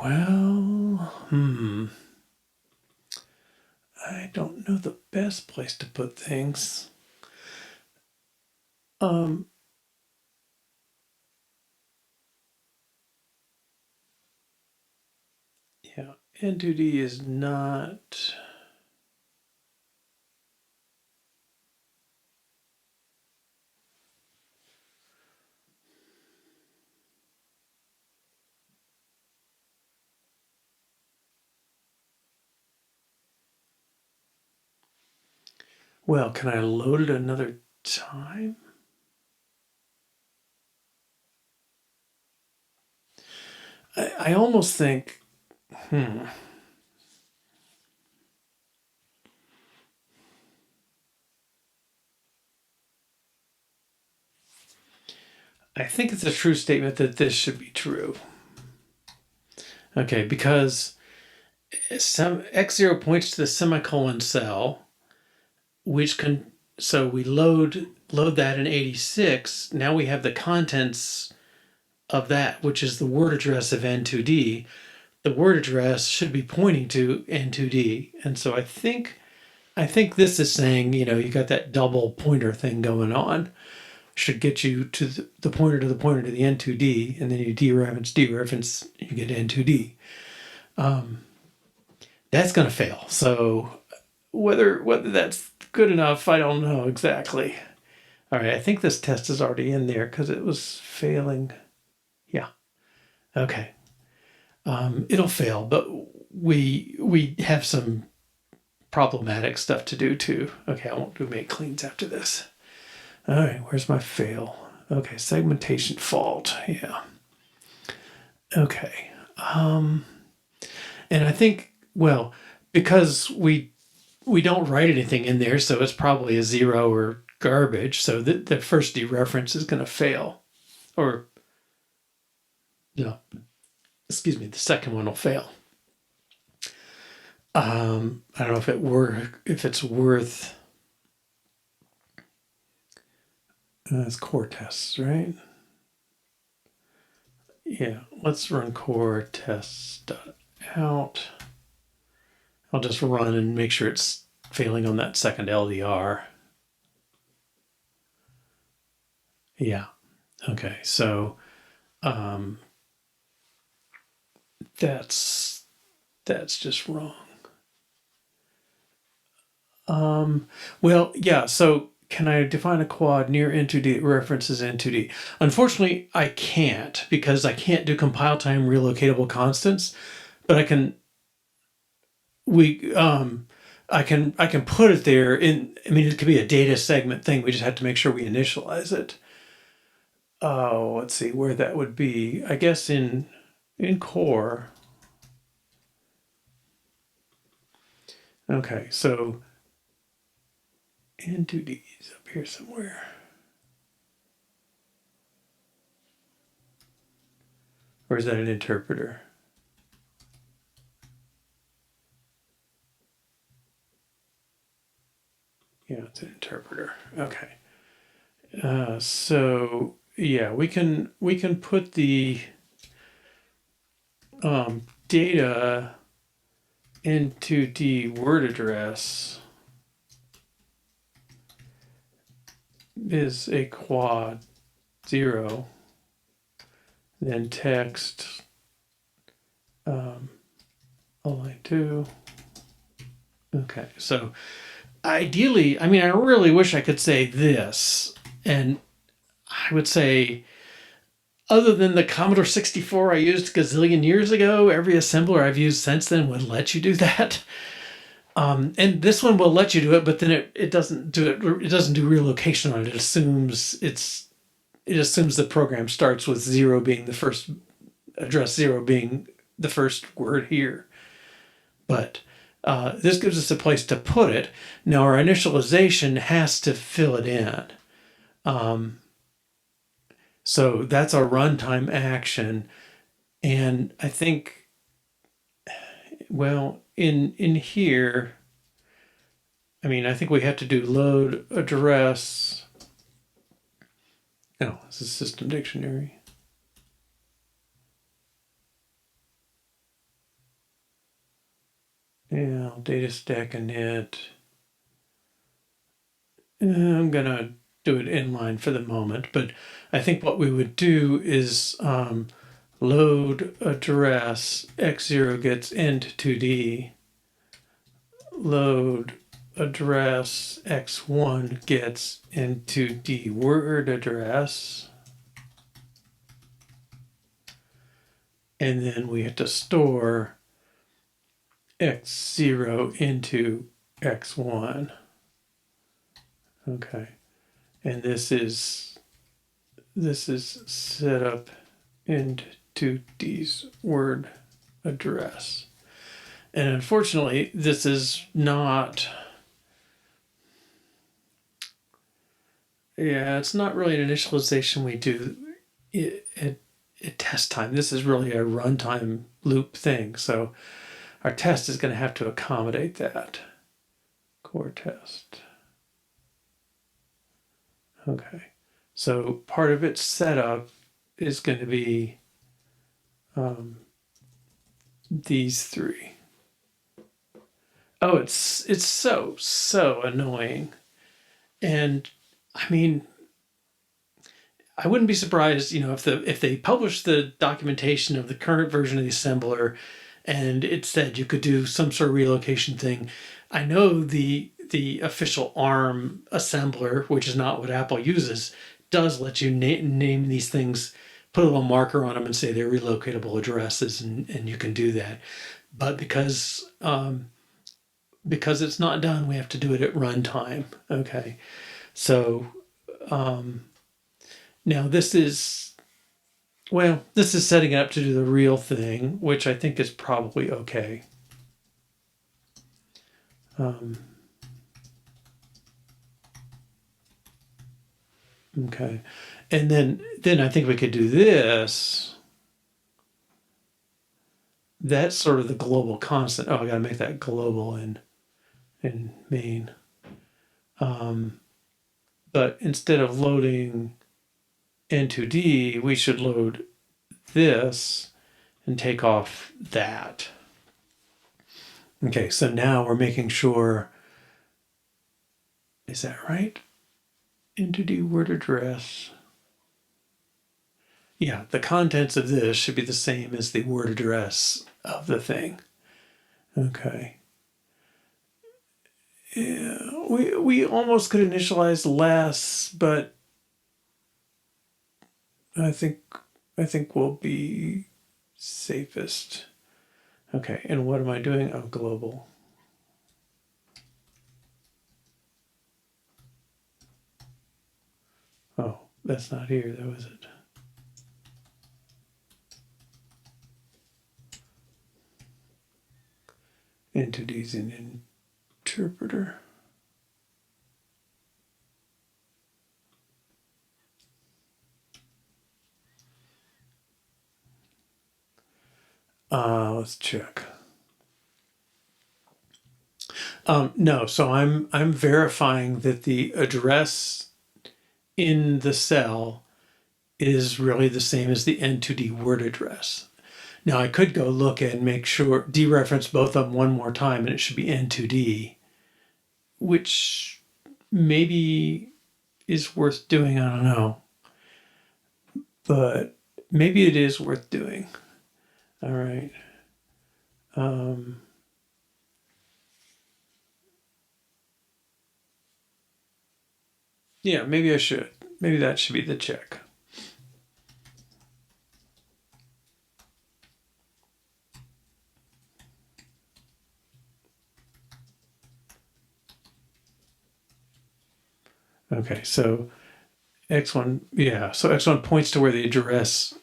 Well, I don't know the best place to put things. Yeah, n2d is not. Well, can I load it another time? I almost think, I think it's a true statement that this should be true. Okay, because x0 points to the semicolon cell, which can, so we load that in 86. Now we have the contents of that, which is the word address of N2D. The word address should be pointing to N2D. And so I think this is saying, you got that double pointer thing going on. Should get you to the pointer to the pointer to the N2D, and then you dereference, you get N2D. That's going to fail. So whether that's good enough, I don't know exactly. All right, I think this test is already in there because it was failing. Yeah. Okay. It'll fail, but we have some problematic stuff to do too. Okay, I won't do make cleans after this. All right, where's my fail? Okay, segmentation fault. Yeah. Okay. And I think, well, because we don't write anything in there, so it's probably a 0 or garbage. So the first dereference is going to fail, or no, excuse me, the second one will fail. I don't know if it's worth. It's core tests, right? Yeah, let's run core tests.out. I'll just run and make sure it's failing on that second LDR. Yeah. Okay, so that's just wrong. Well, yeah, so can I define a quad near N2D that references N2D? Unfortunately, I can't, because I can't do compile time relocatable constants, but I can put it there in. I mean, it could be a data segment thing. We just have to make sure we initialize it. Oh, let's see where that would be. I guess in core. Okay, so N2D is up here somewhere. Or is that an interpreter? Yeah, it's an interpreter. Okay. So yeah, we can put the data into the word address is a quad 0, then text line 2. Okay, so ideally, I mean, I really wish I could say this, and I would say, other than the Commodore 64 I used a gazillion years ago, every assembler I've used since then would let you do that. And this one will let you do it, but then it doesn't do it. It doesn't do relocation on it. It assumes the program starts with 0 being the first address, 0 being the first word here. But this gives us a place to put it. Now our initialization has to fill it in. So that's our runtime action. And I think, well, in here, I mean, I think we have to do load address. No, this is system dictionary. Yeah, data stack init. I'm gonna do it inline for the moment, but I think what we would do is load address x0 gets N2D, load address x1 gets N2D word address, and then we have to store x0 into x1. Okay. And this is set up into D's word address. And unfortunately, this is not, it's not really an initialization we do at test time. This is really a runtime loop thing. So our test is going to have to accommodate that. Core test. Okay. So part of its setup is going to be these three. Oh, it's so annoying. And I mean, I wouldn't be surprised, if they published the documentation of the current version of the assembler, and it said you could do some sort of relocation thing. I know the official ARM assembler, which is not what Apple uses, does let you name these things, put a little marker on them, and say they're relocatable addresses, and you can do that. But because it's not done, we have to do it at runtime. Okay, so now this is setting it up to do the real thing, which I think is probably okay. Okay, and then I think we could do this. That's sort of the global constant. Oh, I got to make that global in main. But instead of loading N2D, we should load this and take off that. Okay, so now we're making sure, is that right? N2D word address. Yeah, the contents of this should be the same as the word address of the thing. Okay. Yeah, we almost could initialize less, but I think we'll be safest. Okay, and what am I doing? Oh, global. Oh, that's not here, though, is it? Entities in interpreter. Let's check. No, so I'm verifying that the address in the cell is really the same as the N2D word address. Now I could go look and make sure, dereference both of them one more time, and it should be N2D, which maybe is worth doing. I don't know, but maybe it is worth doing. All right. Yeah, maybe I should. Maybe that should be the check. Okay, so X1, yeah, so X1 points to where the address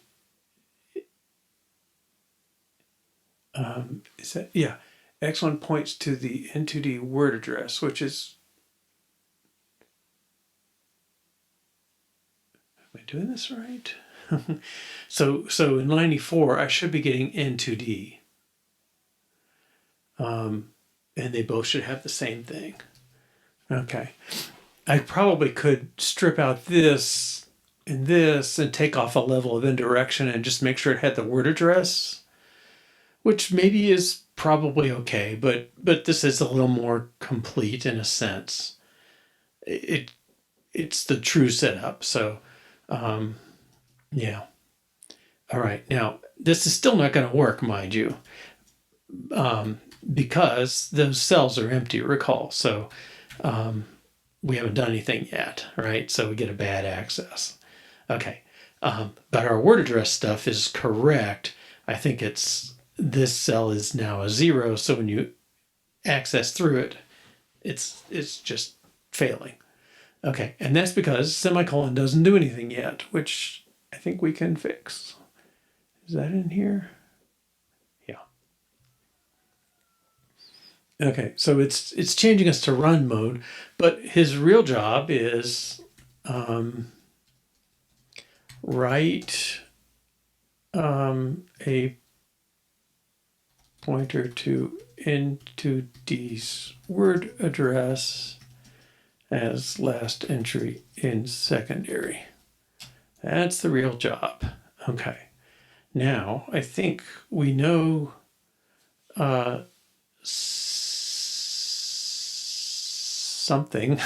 is that, yeah, X1 points to the N2D word address, which is, am I doing this right? So in 94, I should be getting N2D. And they both should have the same thing. Okay. I probably could strip out this and take off a level of indirection and just make sure it had the word address, which maybe is probably okay, but this is a little more complete in a sense. It's the true setup. So, yeah. All right. Now, this is still not going to work, mind you, because those cells are empty, recall. So, we haven't done anything yet, right? So we get a bad access. Okay. But our word address stuff is correct. I think this cell is now a 0. So when you access through it, it's just failing. Okay, and that's because semicolon doesn't do anything yet, which I think we can fix. Is that in here? Yeah. Okay, so it's changing us to run mode, but his real job is write a pointer to entity's word address as last entry in secondary. That's the real job. Okay. Now I think we know something.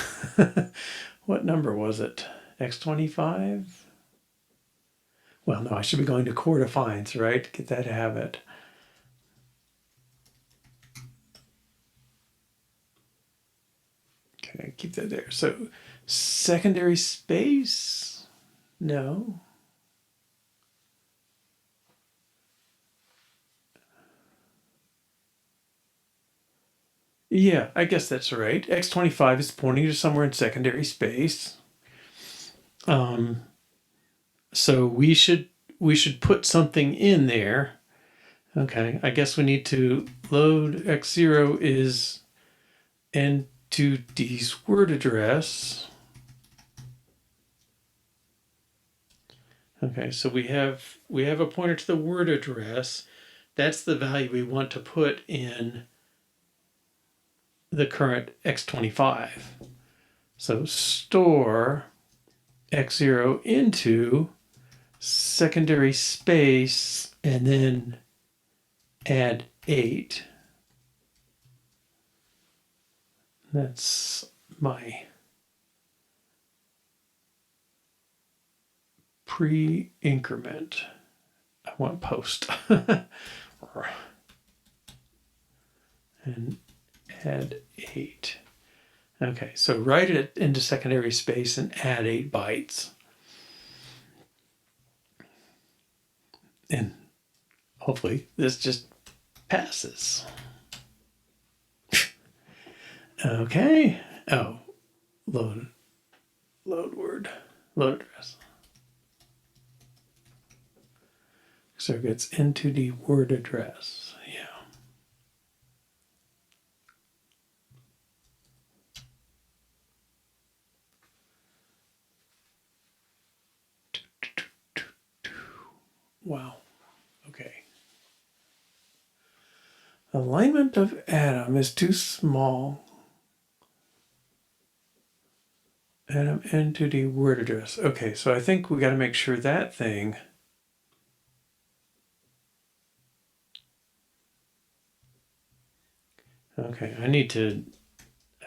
What number was it? X25? Well, no, I should be going to core defines, right? Get that habit. Okay, keep that there. So secondary space? No. Yeah, I guess that's right. X25 is pointing to somewhere in secondary space. So we should put something in there. Okay, I guess we need to load X0 is entity's word address. Okay, so we have a pointer to the word address. That's the value we want to put in the current X25. So store X0 into secondary space and then add 8. That's my pre-increment. I want post. And add 8. Okay, so write it into secondary space and add 8 bytes. And hopefully this just passes. Okay. Oh, load word, load address. So it gets into the word address. Yeah. Wow. Okay. Alignment of atom is too small. Atom into the word address. Okay, so I think we got to make sure that thing. Okay, I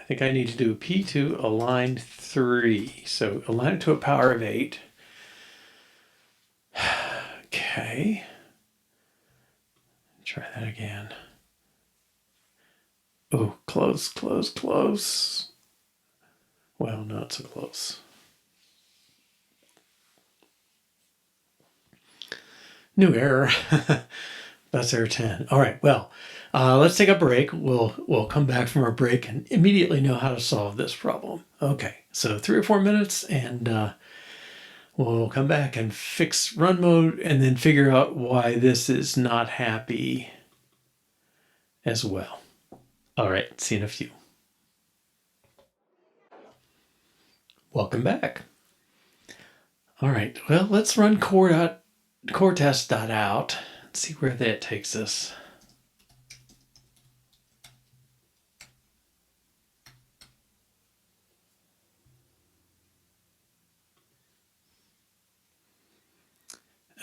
think I need to do P2 align 3. So align it to a power of 8. Okay. Try that again. Oh, close, close, close. Well, not so close. New error. That's error 10. All right, well, let's take a break. We'll come back from our break and immediately know how to solve this problem. Okay, so 3 or 4 minutes and we'll come back and fix run mode and then figure out why this is not happy as well. All right, see you in a few. Welcome back. All right, well, let's run core test.out and see where that takes us.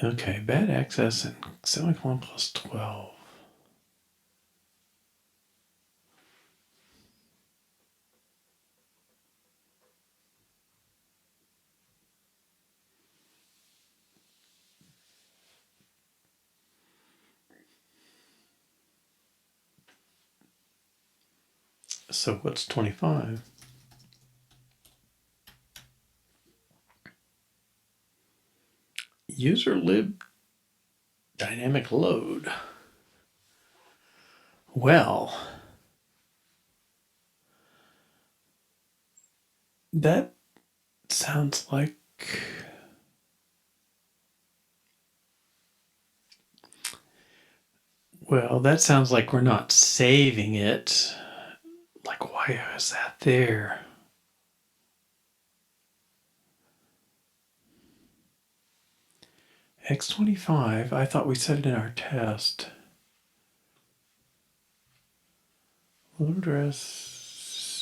Okay, bad access and semicolon plus 12. So what's 25? User lib dynamic load. Well, that sounds like well, that sounds like we're not saving it. Like, why is that there? X25, I thought we set it in our test. Load address,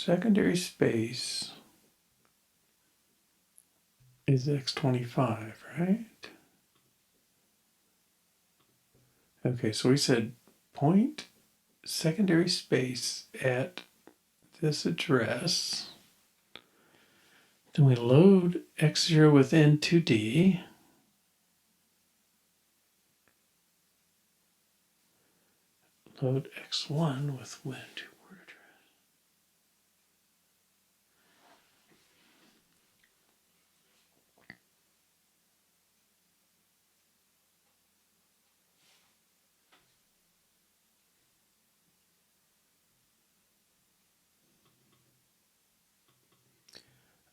secondary space is X25, right? Okay, so we said point secondary space at this address. Then we load X0 within 2D. Load X1 with win2 word address.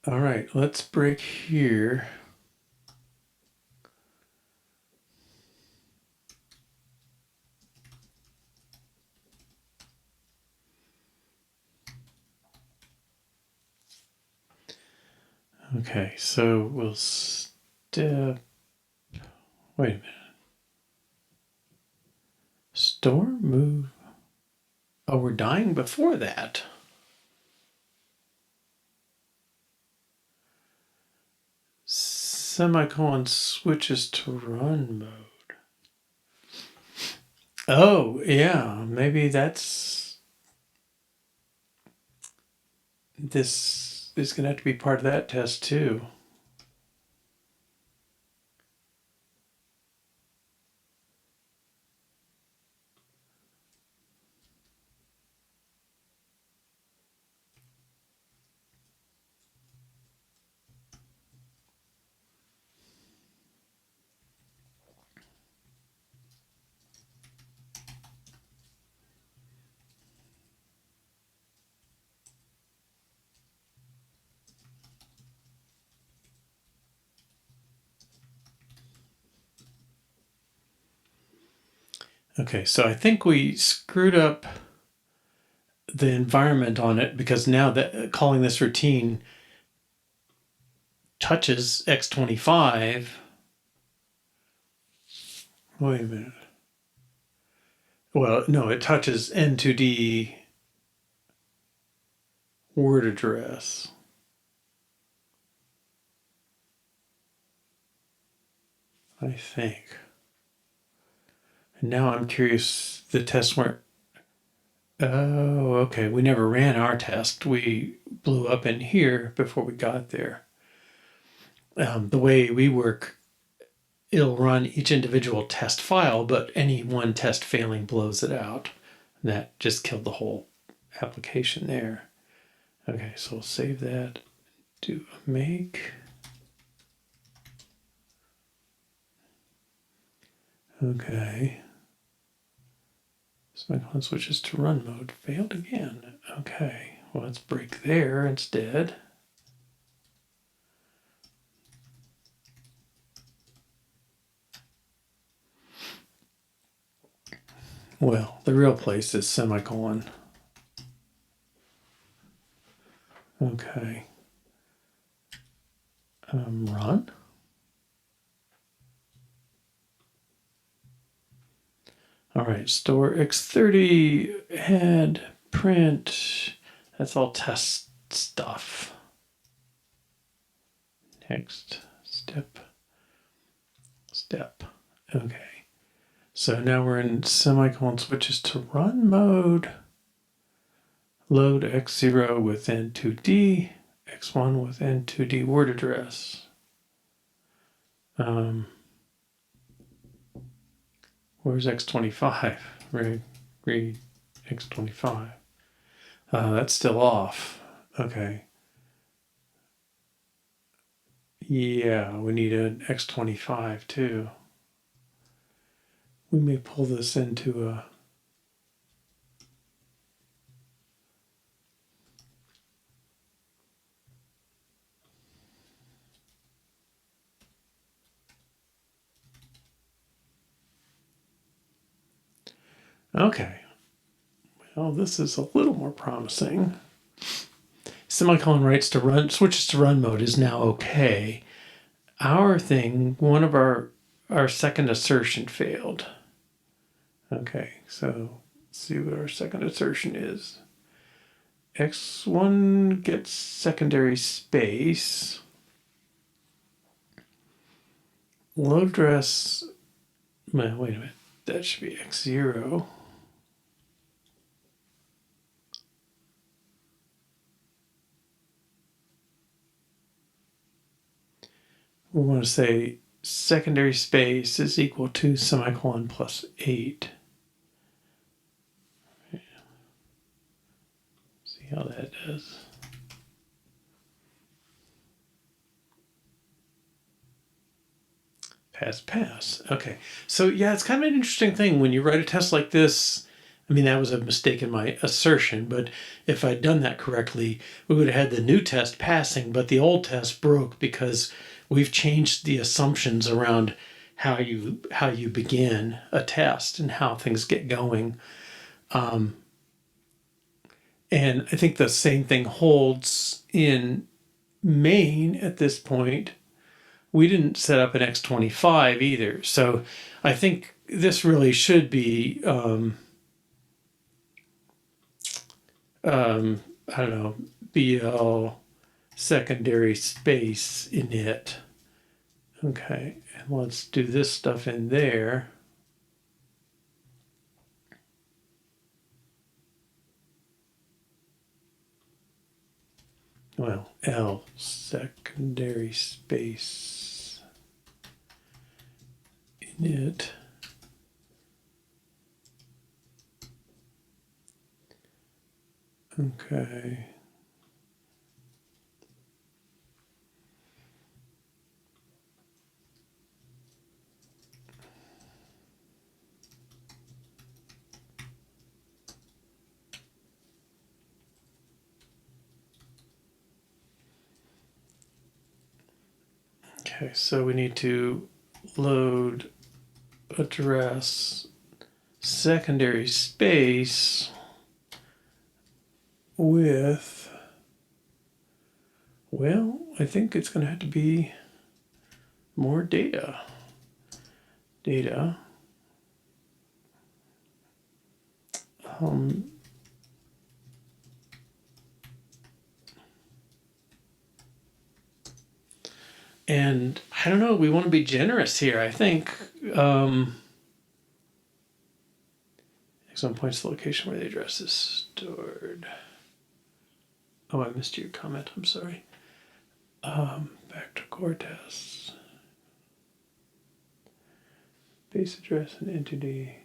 All right, let's break here. Okay, so we'll step, wait a minute. Store, move. Oh, we're dying before that. Semicolon switches to run mode. Oh, yeah, maybe this is going to have to be part of that test too. Okay, so I think we screwed up the environment on it because now that calling this routine touches X25. Wait a minute. Well, no, it touches N2D word address. I think. And now I'm curious, the tests weren't. Oh, okay. We never ran our test. We blew up in here before we got there. The way we work, it'll run each individual test file, but any one test failing blows it out. That just killed the whole application there. Okay, so we'll save that. Do a make. Okay. Semicolon switches to run mode. Failed again. Okay, well, let's break there instead. Well, the real place is semicolon. Okay. Run. All right, store X30, head, print. That's all test stuff. Next step. Okay. So now we're in semicolon switches to run mode. Load X0 with N2D, X1 with N2D word address. Where's X25? Read X25. That's still off. Okay. Yeah, we need an X25 too. We may pull this into a Okay. Well, this is a little more promising. Semicolon switches to run mode is now okay. Our thing, one of our second assertion failed. Okay, so let's see what our second assertion is. X1 gets secondary space. Load address, well, wait a minute, that should be X0. We want to say secondary space is equal to semicolon plus 8. See how that does. Pass. Okay. So yeah, it's kind of an interesting thing when you write a test like this. I mean, that was a mistake in my assertion, but if I'd done that correctly, we would have had the new test passing, but the old test broke because we've changed the assumptions around how you begin a test and how things get going. And I think the same thing holds in main at this point. We didn't set up an X25 either. So I think this really should be, I don't know, BL secondary space init. Okay, and let's do this stuff in there. Well, L secondary space init. Okay. Okay, so we need to load address secondary space with, well, I think it's going to have to be more data. And I don't know, we want to be generous here, I think. X1 points to the location where the address is stored. Oh, I missed your comment, I'm sorry. Back to core tests. Base address and entity.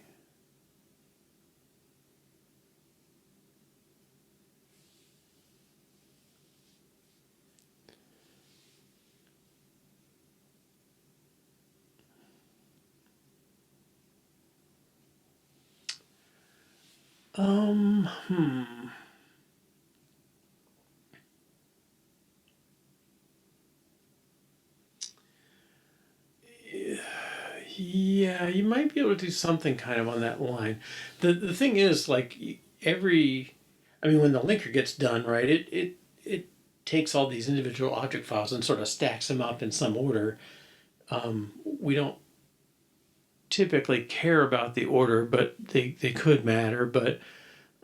Yeah, you might be able to do something kind of on that line. The thing is, like I mean, when the linker gets done, right, it takes all these individual object files and sort of stacks them up in some order. We don't typically care about the order, but they could matter. But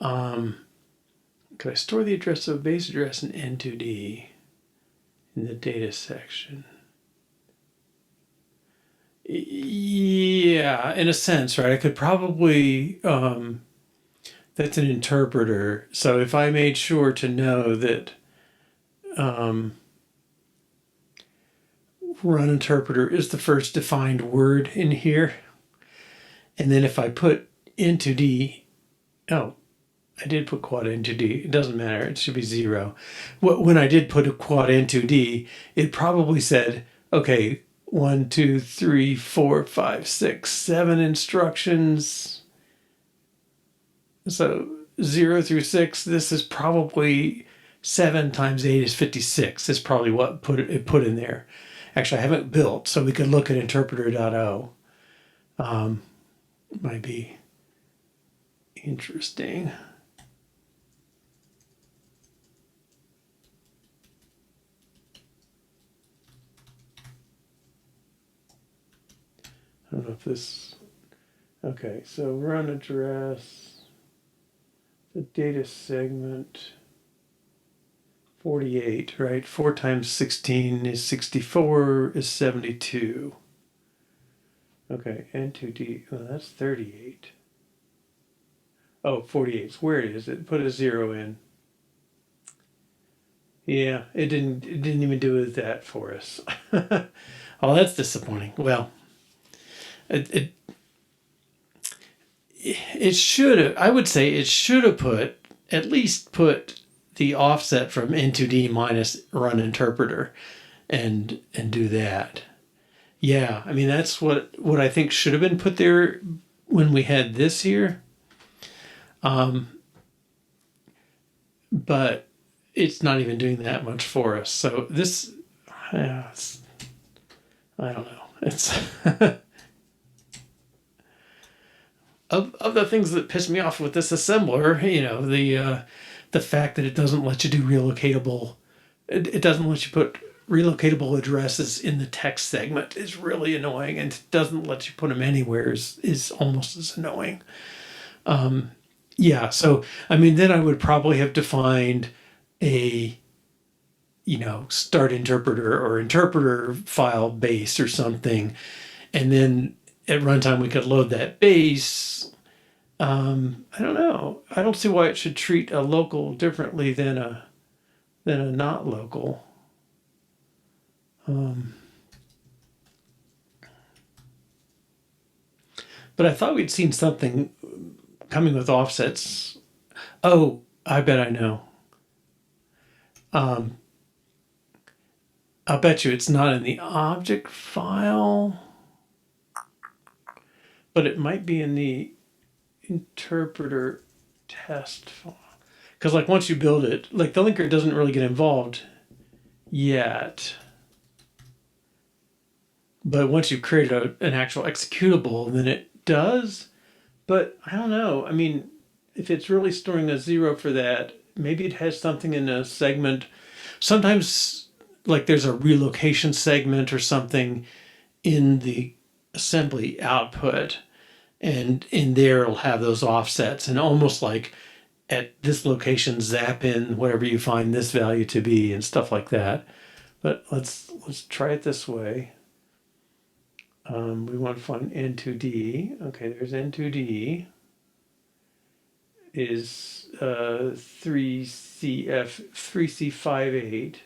could I store the address of a base address in N2D in the data section? Yeah, in a sense, right? I could probably, that's an interpreter. So if I made sure to know that run interpreter is the first defined word in here, and then if I put into D, oh, I did put quad into D. It doesn't matter. It should be 0. When I did put a quad into D, it probably said, okay, 1, 2, 3, 4, 5, 6, 7 instructions. So 0 through 6, this is probably 7 times 8 is 56. Is probably what it put in there. Actually, I haven't built, so we could look at interpreter.o. Might be Interesting. I don't know if this, okay, so run address, the data segment, 48, right? 4 times 16 is 64 is 72. Okay, N2D, well, that's 38. Oh, 48, where is it? Put a 0 in. Yeah, it didn't even do that for us. Oh, that's disappointing. Well, it it should have, I would say it should have at least put the offset from N2D minus run interpreter and do that. Yeah, I mean that's what I think should have been put there when we had this here. But it's not even doing that much for us. So this, yeah, I don't know. It's of the things that piss me off with this assembler, the fact that it doesn't let you do relocatable, it doesn't let you put relocatable addresses in the text segment is really annoying, and it doesn't let you put them anywhere is almost as annoying. Yeah, so I mean, then I would probably have defined a start interpreter or interpreter file base or something, and then at runtime we could load that base. I don't know. I don't see why it should treat a local differently than a not local. But I thought we'd seen something coming with offsets. Oh, I bet I know. I'll bet you it's not in the object file, but it might be in the interpreter test file. Because like once you build it, like the linker doesn't really get involved yet. But once you create an actual executable, then it does. But I don't know. I mean, if it's really storing a 0 for that, maybe it has something in a segment. Sometimes, like there's a relocation segment or something in the assembly output, and in there it'll have those offsets, and almost like at this location zap in whatever you find this value to be and stuff like that. But let's try it this way. We want to find N2D. Okay, there's N2D. Is 3C58.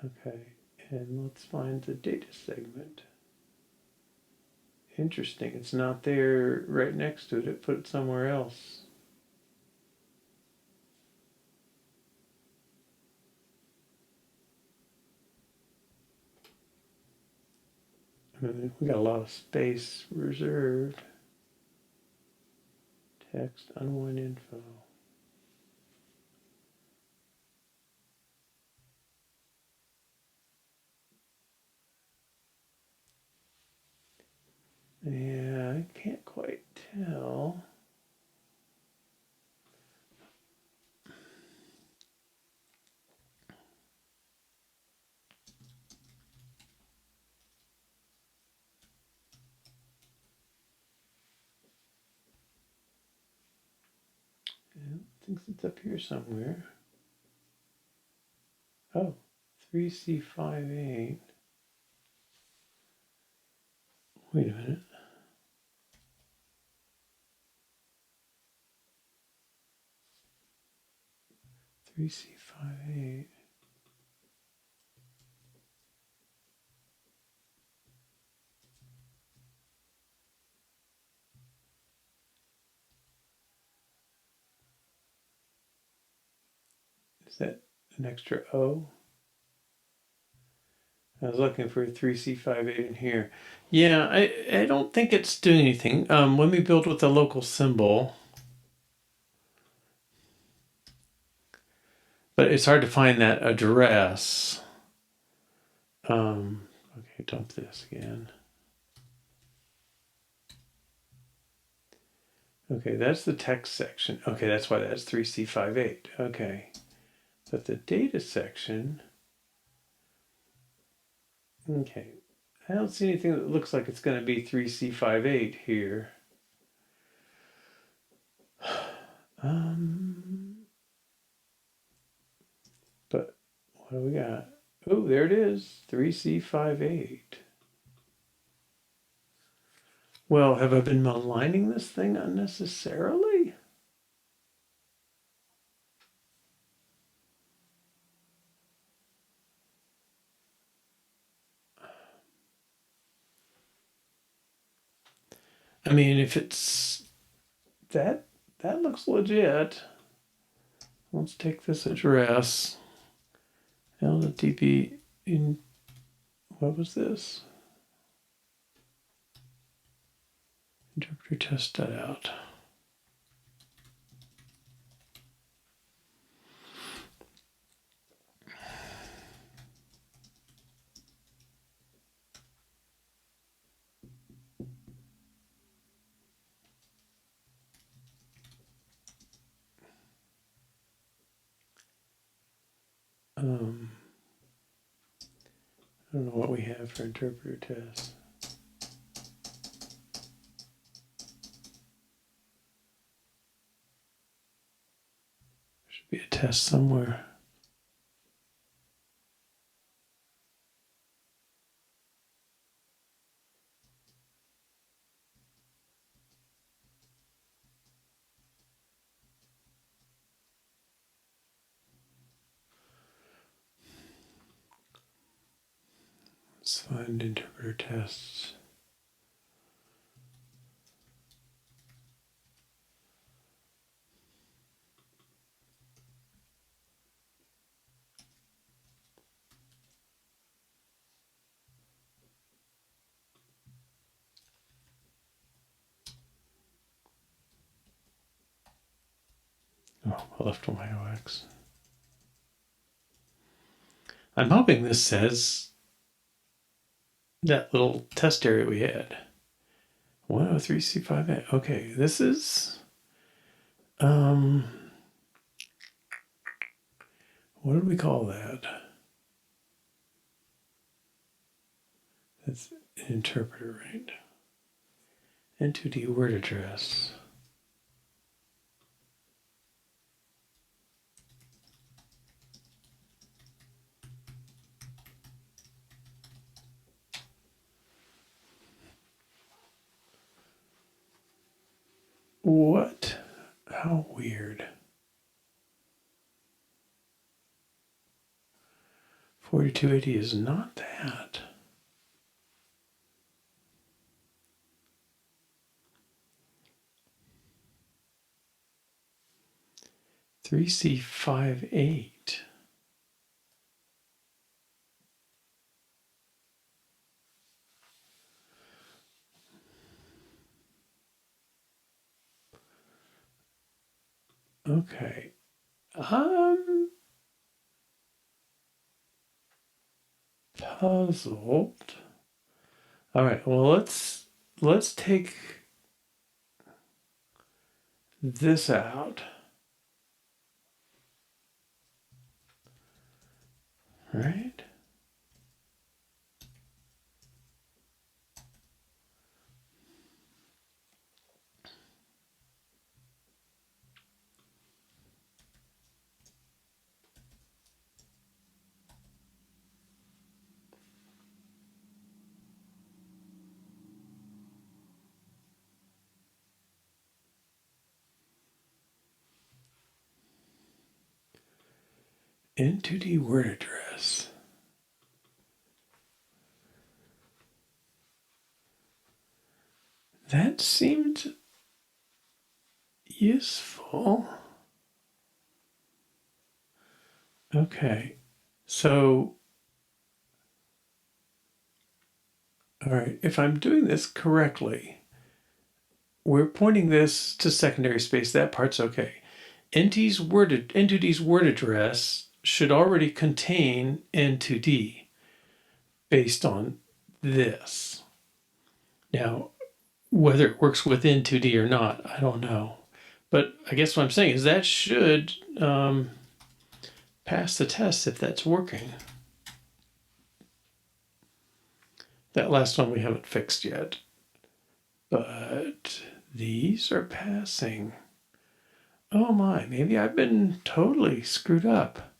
Okay, and let's find the data segment. Interesting, it's not there right next to it. It put it somewhere else. I mean, we got a lot of space reserved. Text, unwind info. Yeah, I can't quite tell. Yeah, I think it's up here somewhere. Oh, 3C58. Wait a minute. 3C58. Is that an extra O? I was looking for 3C58 in here. Yeah, I don't think it's doing anything. When we build with the local symbol, but it's hard to find that address. Okay, dump this again. Okay, that's the text section. Okay, that's why that's 3C58. Okay. But the data section, okay. I don't see anything that looks like it's going to be 3C58 here. But what do we got? Oh, there it is, 3C58. Well, have I been maligning this thing unnecessarily? I mean, if it's that looks legit. Let's take this address. LDB in, what was this? Interpreter test.out. I don't know what we have for interpreter tests. There should be a test somewhere. Let's find interpreter tests. Oh, I left on my OX. I'm hoping this says that little test area we had. 103C58. Okay, this is what did we call that? That's an interpreter, right? N2D word address. What? How weird. 4280 is not that. Three C58. Okay. Puzzled. All right. Well, let's take this out. Right? N2D word address. That seemed useful. Okay. So, all right, if I'm doing this correctly, we're pointing this to secondary space. That part's okay. Entity's word address should already contain N2D based on this. Now, Whether it works within 2D or not, I don't know. But I guess what I'm saying is that should pass the test if that's working. That last one we haven't fixed yet. But these are passing. Oh my, maybe I've been totally screwed up.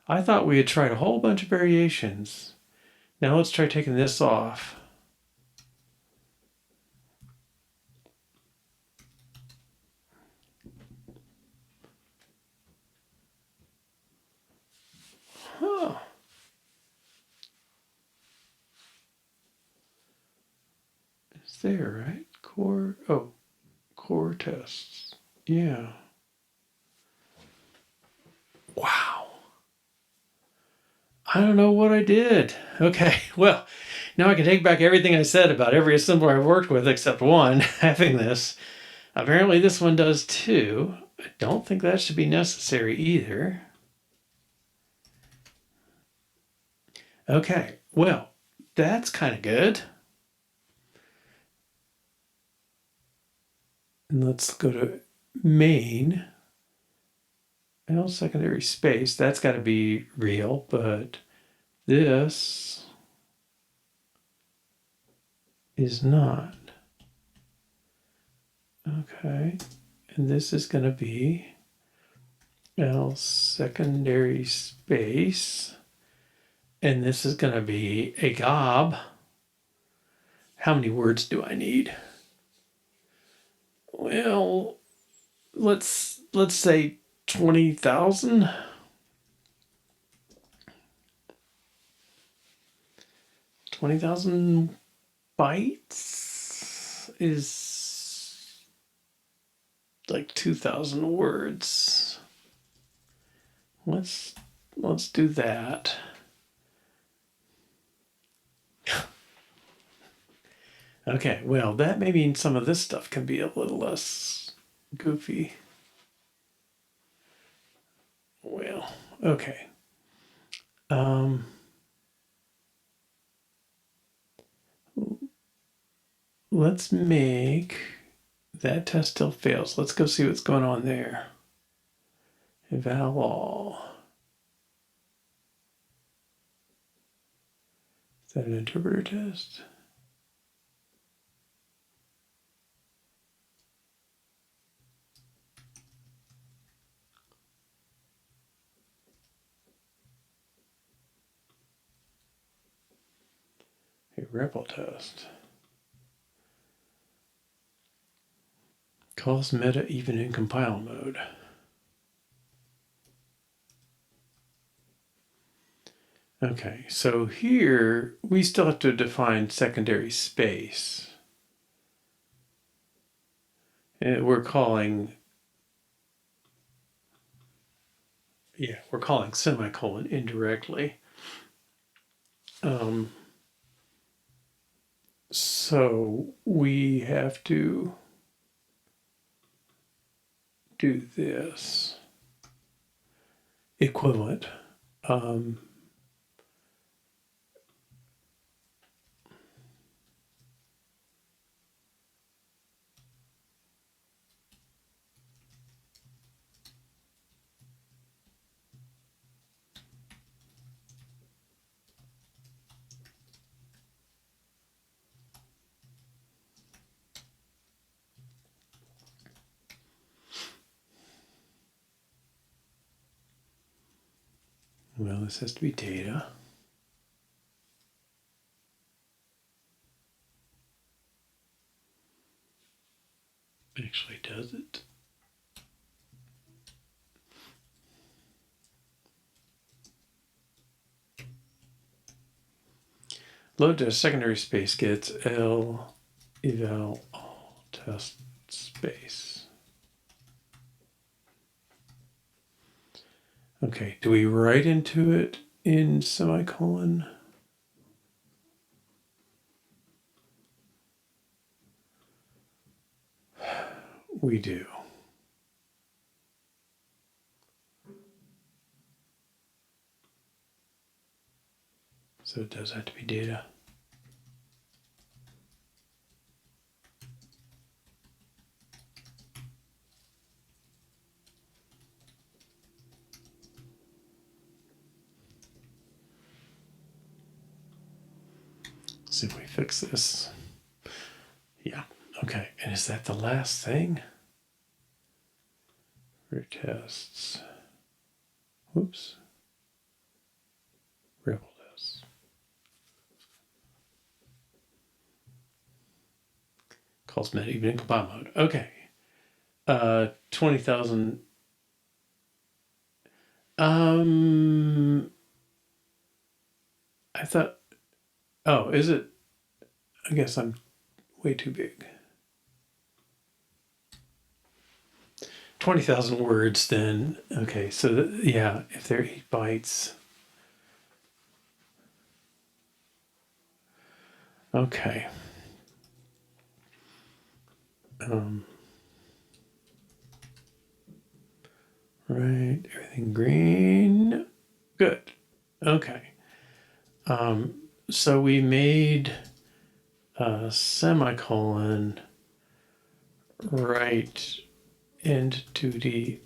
I thought we had tried a whole bunch of variations. Now let's try taking this off. Huh. It's there, right? Core tests. Yeah. Wow. I don't know what I did. Okay, well, now I can take back everything I said about every assembler I've worked with except one having this. Apparently this one does too. I don't think that should be necessary either. Okay, well, that's kind of good. And let's go to main. Well, secondary space, that's got to be real, but this is not. Okay, and this is going to be else secondary space, and this is going to be a gob. How many words do I need? Well, let's say 20,000. 20,000 bytes is like 2,000 words. Let's do that. Okay, well, that may mean some of this stuff can be a little less goofy. Well, okay. Let's make that test still fails. Let's go see what's going on there. Eval all. Is that an interpreter test? A REPL test. Calls meta even in compile mode. Okay, so here we still have to define secondary space. And we're calling semicolon indirectly. So we have to do this equivalent. Well, this has to be data. Actually, does it? Load to secondary space gets L eval all test space. Okay, do we write into it in semicolon? We do. So it does have to be data. see if we fix this. Yeah. Okay. And is that the last thing? For tests. Whoops. Rebel tests. Calls met even in compile mode. Okay. 20,000. I thought, oh, is it? I guess I'm way too big. 20,000 words then. Okay, so yeah, if they're 8 bytes. Okay. Right, everything green. Good. Okay. So we made a semicolon right into the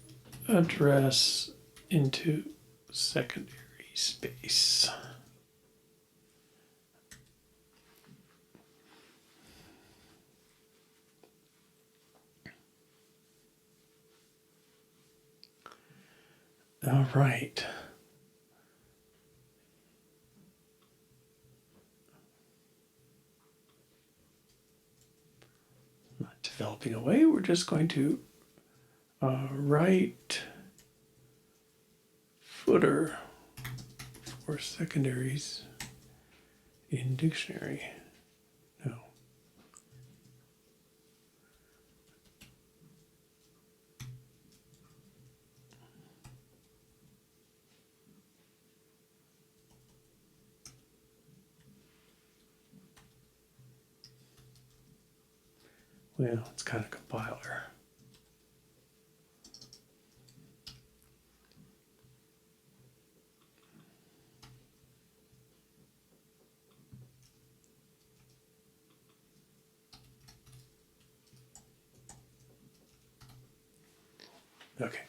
address into secondary space. All right. Not developing away. We're just going to write footer for secondaries in dictionary. No. Well, it's kind of compiler. Okay.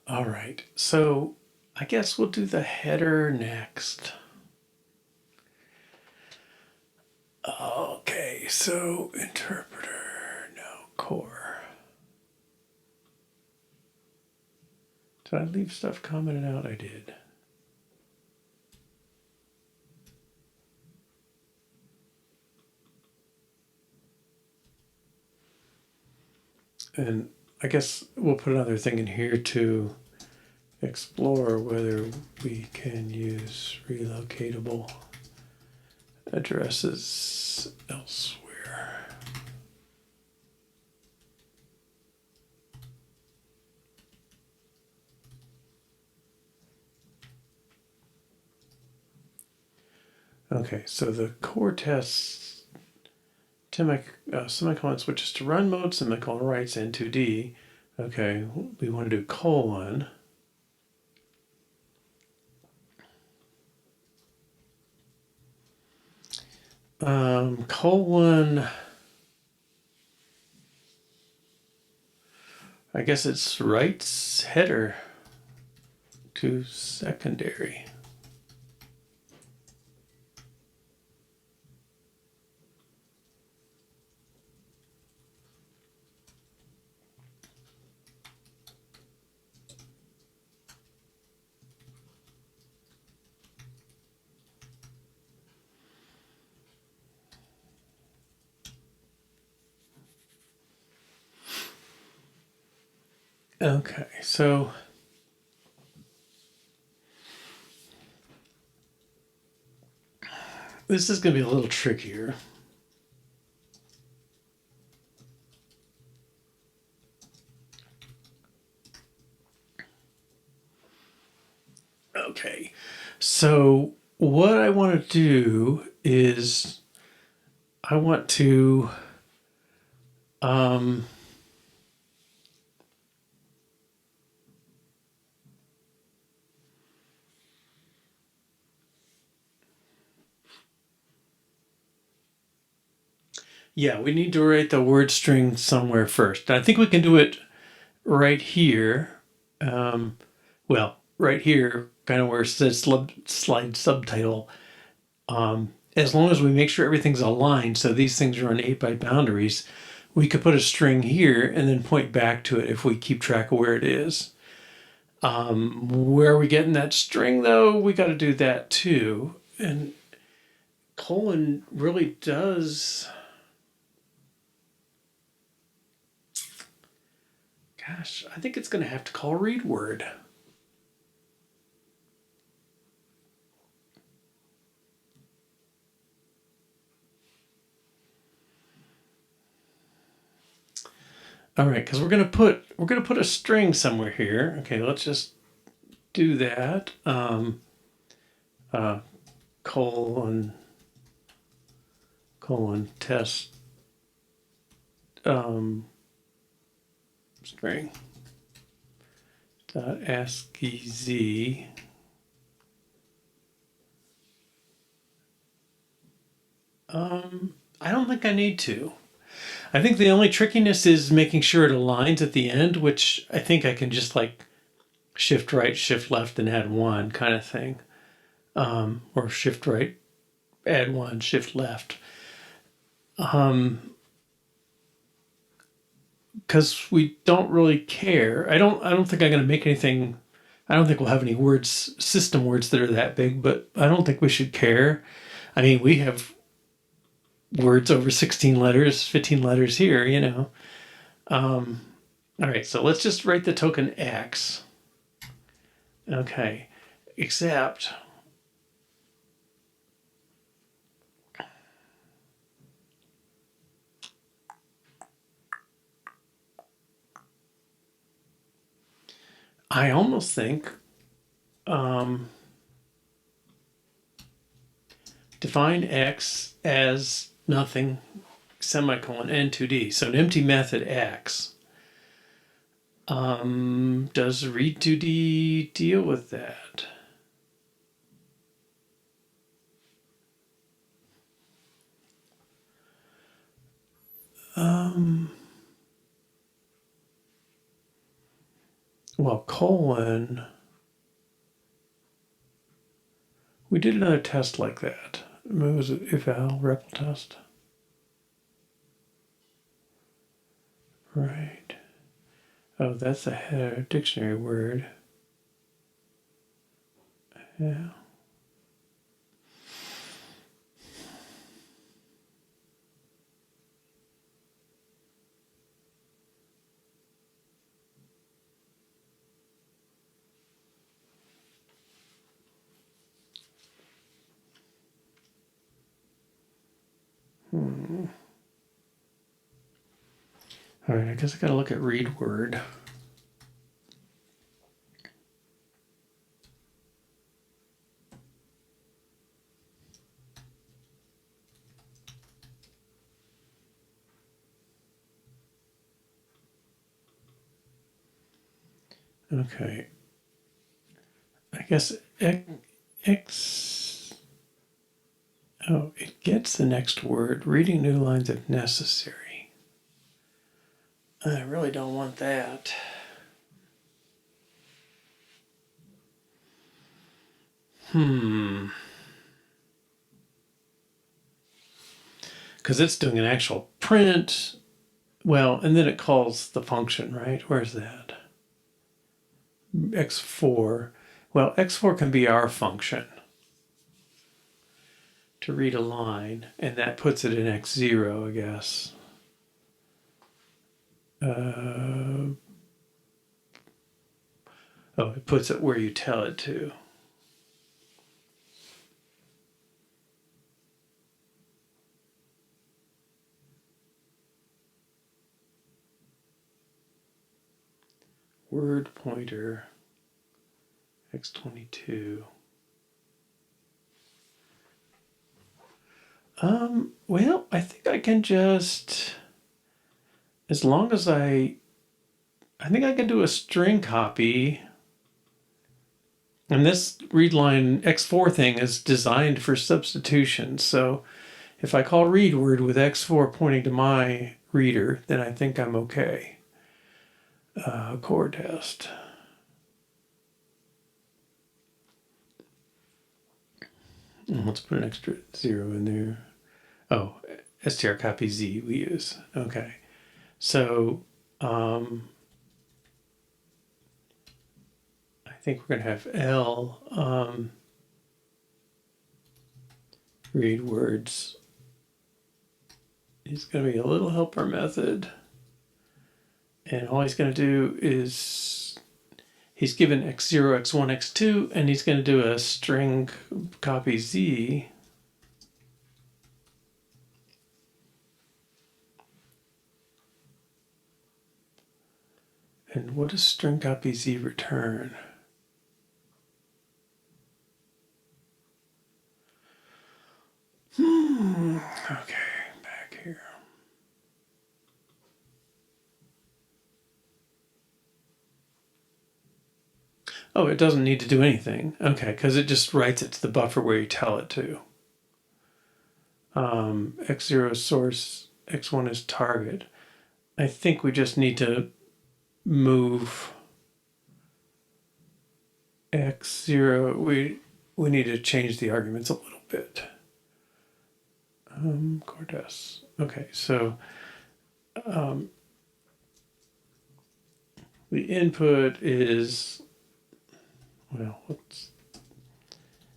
All right. So I guess we'll do the header next. Okay, so interpreter, no core. Did I leave stuff commented out? I did. And I guess we'll put another thing in here to explore whether we can use relocatable addresses elsewhere. Okay, so the core tests semicolon switches to run mode, semicolon writes N2D. Okay, we want to do colon. Colon, I guess it's writes header to secondary. Okay, so this is going to be a little trickier. Okay, so what I want to do is I want to Yeah, we need to write the word string somewhere first. I think we can do it right here. Well, right here, kind of where it says slide subtitle. As long as we make sure everything's aligned, so these things are on 8-byte boundaries, we could put a string here and then point back to it if we keep track of where it is. Where are we getting that string though? We got to do that too. And colon really does. Gosh, I think it's going to have to call read word. All right, because we're gonna put a string somewhere here. Okay, let's just do that. Colon test string dot ASCII z. I don't think I need to. I think the only trickiness is making sure it aligns at the end, which I think I can just like shift right, shift left, and add one kind of thing. Or shift right, add one, shift left. Because we don't really care. I don't think I'm going to make anything. I don't think we'll have any words, system words that are that big, but I don't think we should care. I mean, we have words over 16 letters, 15 letters here, you know. All right, so let's just write the token X. Okay, except I almost think define X as nothing, semicolon, n2d. So an empty method X. Does read2d deal with that? Well, colon. We did another test like that. What was it? Eval REPL test. Right. Oh, that's a header dictionary word. Yeah. All right, I guess I gotta look at read word. Okay. I guess X. Oh, it gets the next word. Reading new lines if necessary. I really don't want that. Because it's doing an actual print. Well, and then it calls the function, right? Where's that? X4. Well, X4 can be our function to read a line, and that puts it in X0, I guess. Oh, it puts it where you tell it to. Word pointer, X22. Well, I think I can just, as long as I think I can do a string copy. And this read line X4 thing is designed for substitution. So If I call read word with x4 pointing to my reader, then I think I'm okay. Core test. Let's put an extra 0 in there. Oh, str copy z we use. Okay. So I think we're going to have L read words. He's going to be a little helper method. And all he's going to do is he's given x0, x1, x2, and he's going to do a string copy z. And what does string copy z return? Okay, back here. Oh, it doesn't need to do anything. Okay, because it just writes it to the buffer where you tell it to. X0 is source, X1 is target. I think we just need to move X0. We need to change the arguments a little bit. Cortes. Okay, so the input is, well, what's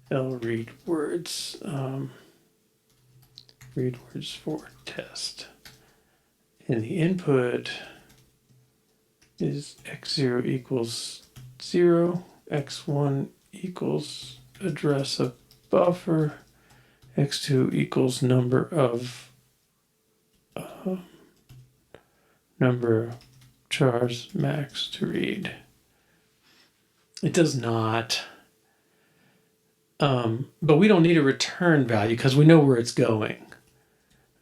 L read words? Read words for test. And the input is x0 equals 0, x1 equals address of buffer, x2 equals number of chars max to read. It does not, but we don't need a return value because we know where it's going.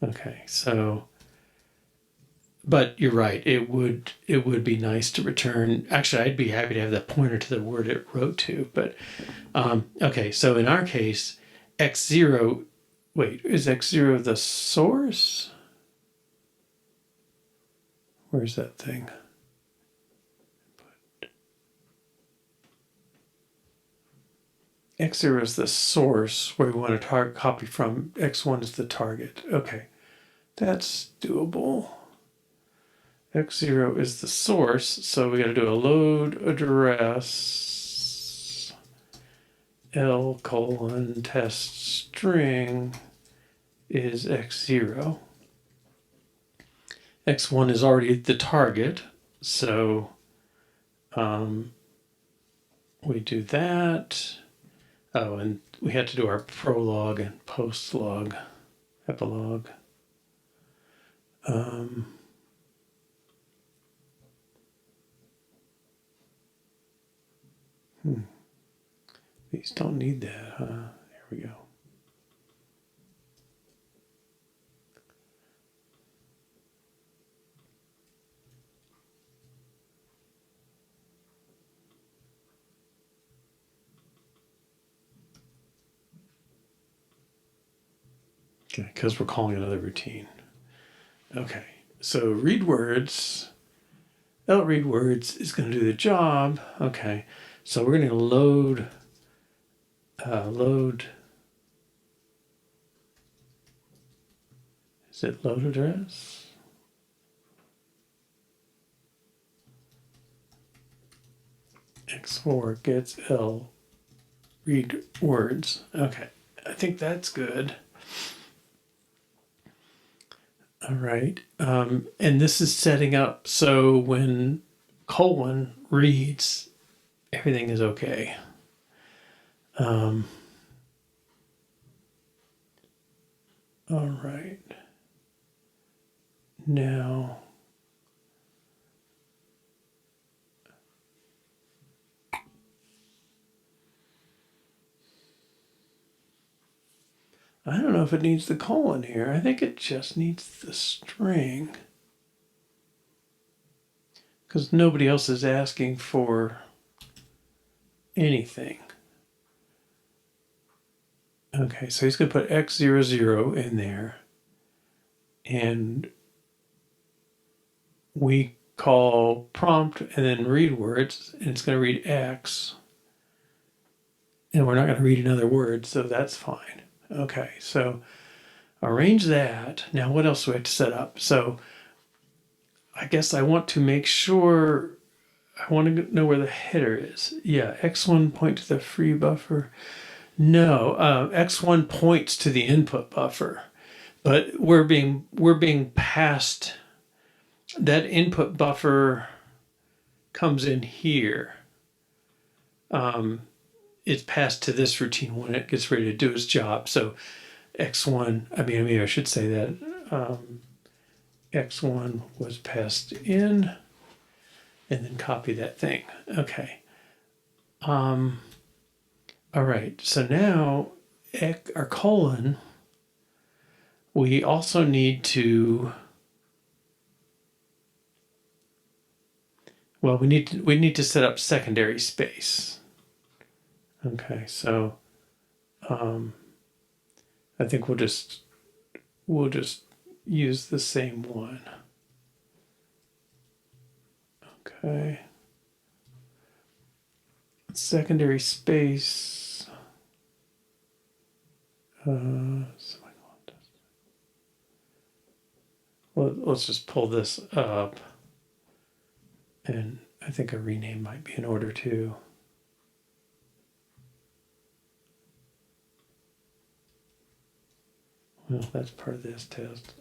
Okay, so, but you're right. It would be nice to return. Actually, I'd be happy to have that pointer to the word it wrote to. But okay, so in our case, x0. Wait, is x0 the source? Where's that thing? X0 is the source where we want to copy from. X1 is the target. Okay, that's doable. X0 is the source, so we got to do a load address L colon test string is x0. X1 is already the target, so we do that. Oh, and we had to do our prologue and post log, epilogue. These don't need that, huh? There we go. Okay, because we're calling another routine. Okay, so read words. Read words is going to do the job. Okay, so we're going to load. Is it load address? X4 gets L read words. Okay, I think that's good. All right, and this is setting up so when colon reads, everything is okay. All right. Now, I don't know if it needs the colon here. I think it just needs the string. Because nobody else is asking for anything. Okay, so he's going to put x00 in there. And we call prompt and then read words, and it's going to read X. And we're not going to read another word, so that's fine. Okay, so arrange that. Now, what else do we have to set up? So I guess I want to make sure, I want to know where the header is. Yeah, X1 point to the free buffer. No, X1 points to the input buffer, but we're being passed, that input buffer comes in here. It's passed to this routine when it gets ready to do its job. So X1, maybe I should say that X1 was passed in, and then copy that thing. Okay. All right, so now our colon, we also need to, well, we need to set up secondary space. Okay, so I think we'll just use the same one. Okay. Secondary space. Well, let's just pull this up. And I think a rename might be in order too. Well, that's part of this test.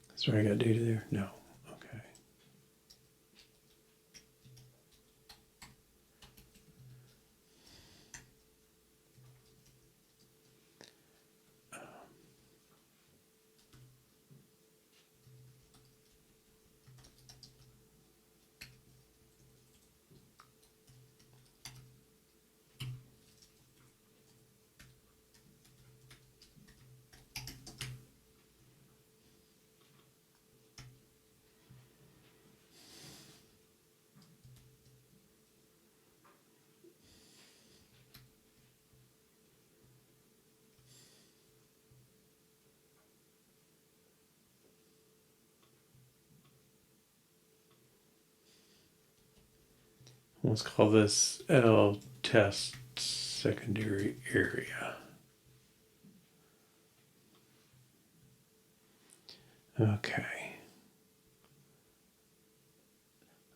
That's what I got to do to there? No. Okay. Let's call this L test secondary area. Okay.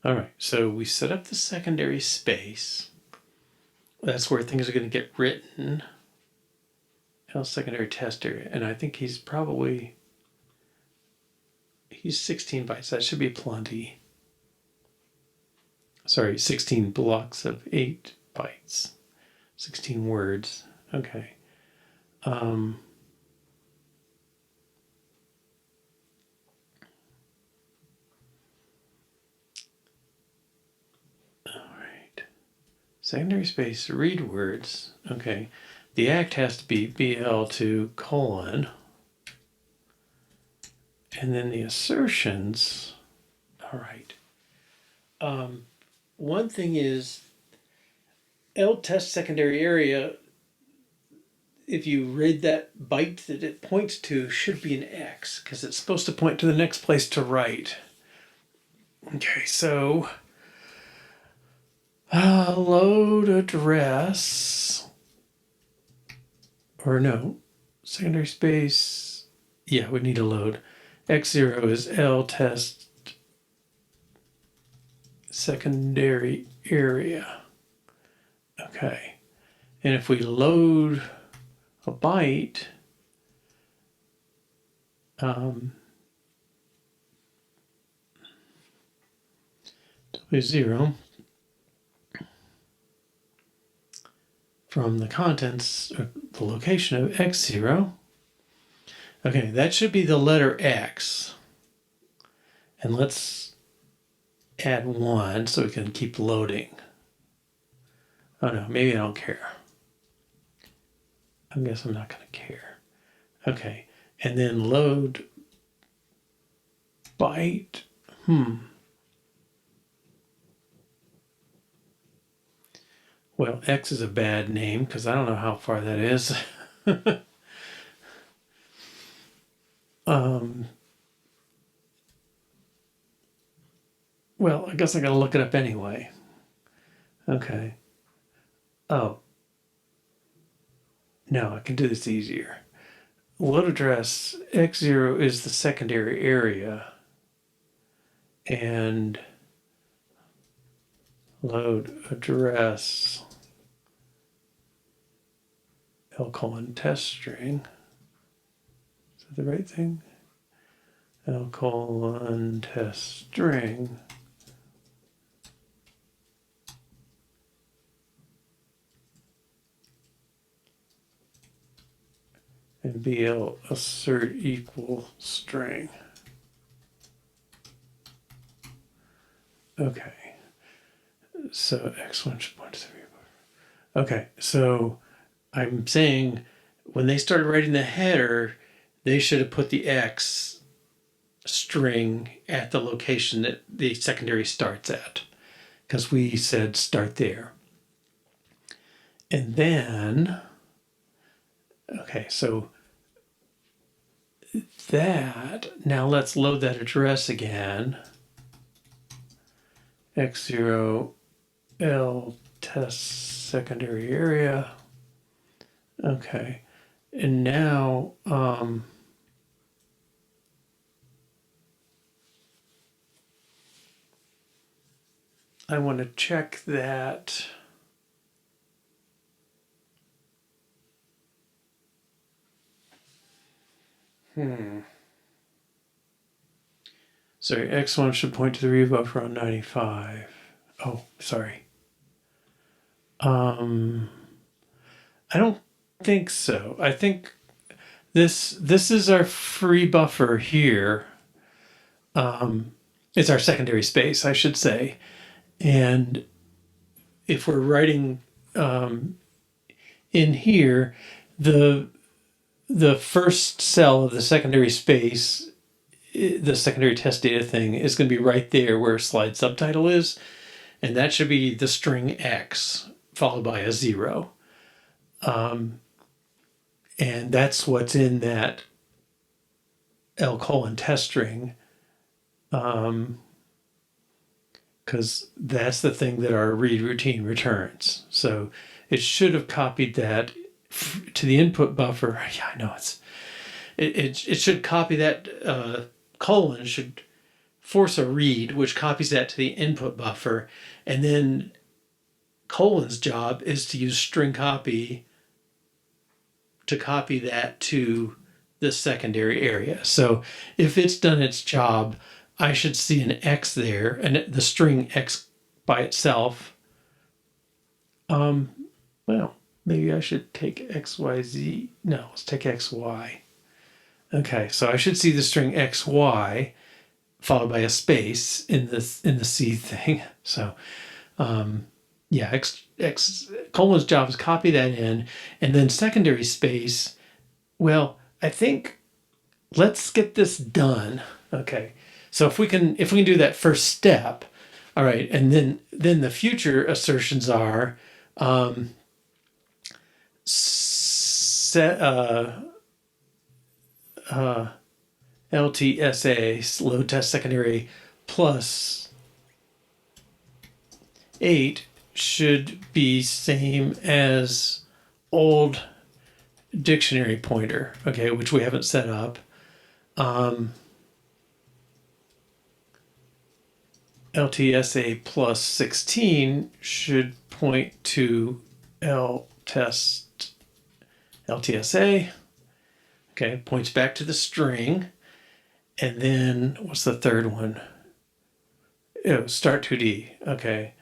All right, so we set up the secondary space. That's where things are going to get written. L secondary test area. And I think he's 16 bytes. That should be plenty. Sorry, 16 blocks of 8 bytes. 16 words. Okay. All right. Secondary space, read words. Okay. The act has to be BL2 colon. And then the assertions. All right. One thing is L test secondary area, if you read that byte that it points to, should be an X because it's supposed to point to the next place to write. Okay, so load address, or no, secondary space. Yeah, we need a load. X0 is L test secondary area. Okay, and if we load a byte, W0 from the contents, or the location of X0. Okay, that should be the letter X. And let's add 1 so we can keep loading. Oh no, maybe I don't care. I guess I'm not going to care. Okay, and then load byte. Well, X is a bad name because I don't know how far that is. Well, I guess I gotta look it up anyway. Okay. Oh, no, I can do this easier. Load address X0 is the secondary area, and load address L:(test string. Is that the right thing? L:(test string. And BL assert equal string. Okay. So X1 should point to 3. Okay. So I'm saying when they started writing the header, they should have put the X string at the location that the secondary starts at, because we said start there. And then, okay, so that, now let's load that address again. X0 L test secondary area. Okay. And now, I want to check that. Sorry, X1 should point to the read buffer on 95. Oh, sorry. I don't think so. I think this is our free buffer here. It's our secondary space, I should say. And if we're writing in here, the first cell of the secondary space, the secondary test data thing, is going to be right there where slide subtitle is, and that should be the string X followed by a 0. And that's what's in that L:(test string, because that's the thing that our read routine returns. So it should have copied that to the input buffer. Yeah, I know it should copy that colon should force a read, which copies that to the input buffer, and then colon's job is to use string copy to copy that to the secondary area. So if it's done its job, I should see an X there, and the string X by itself. Well, maybe I should take XYZ. No, let's take XY. Okay, so I should see the string XY followed by a space in the C thing. So, yeah, colon's job is copy that in, and then secondary space. Well, I think let's get this done. Okay, so if we can do that first step, all right, and then the future assertions are LTSA, load test secondary, plus 8 should be same as old dictionary pointer, okay, which we haven't set up. LTSA plus 16 should point to LTSA. Okay, points back to the string. And then what's the third one? Oh, start 2D. Okay.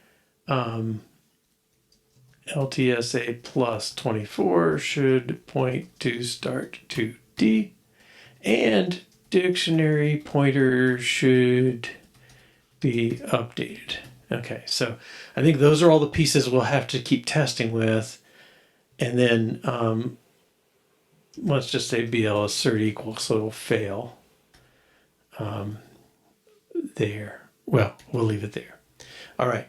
LTSA plus 24 should point to start 2D. And dictionary pointer should be updated. Okay, so I think those are all the pieces we'll have to keep testing with. And then let's just say BL assert equal, so it'll fail there. Well, we'll leave it there. All right.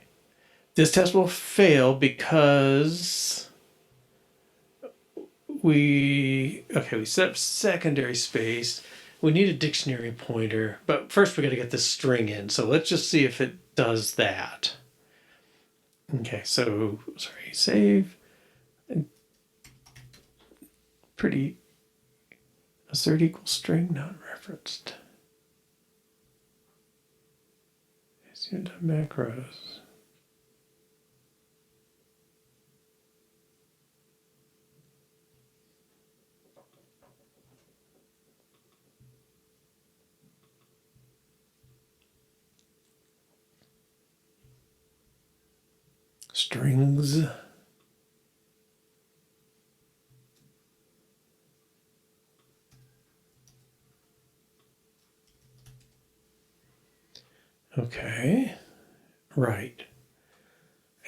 This test will fail because we set up secondary space. We need a dictionary pointer, but first we got to get the string in. So let's just see if it does that. Okay, so sorry, save. Pretty assert equals string not referenced. Into macros. Strings. Okay, right.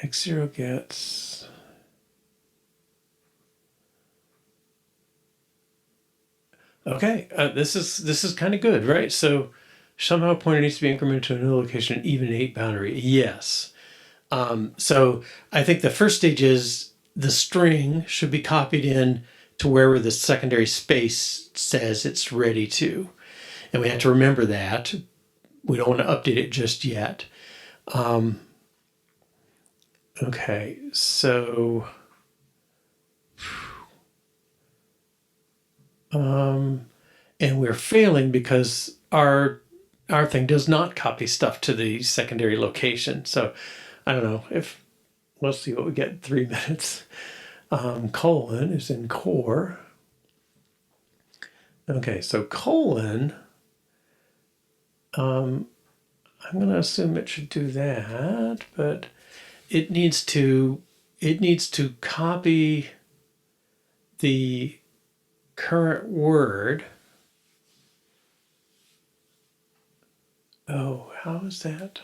X0 gets. Okay, this is kind of good, right? So somehow a pointer needs to be incremented to a new location, even 8 boundary. Yes. So I think the first stage is the string should be copied in to wherever the secondary space says it's ready to. And we have to remember that. We don't want to update it just yet. Okay, so and we're failing because our thing does not copy stuff to the secondary location. So I don't know if let's see what we get in 3 minutes. Colon is in core. Okay, so colon, I'm going to assume it should do that, but it needs to copy the current word. Oh, how is that?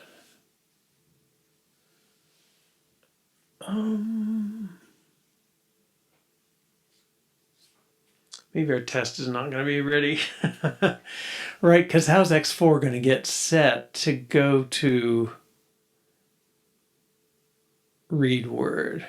Maybe our test is not going to be ready. Right, because how's X4 going to get set to go to read word?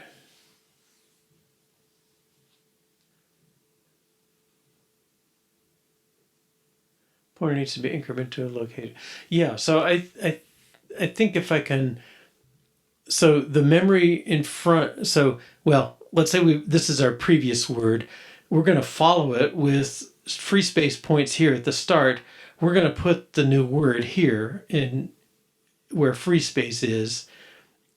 Pointer needs to be incremented to a location. Yeah, so I think if I can, so the memory in front, so, well, let's say this is our previous word. We're going to follow it with free space points here at the start. We're going to put the new word here in where free space is,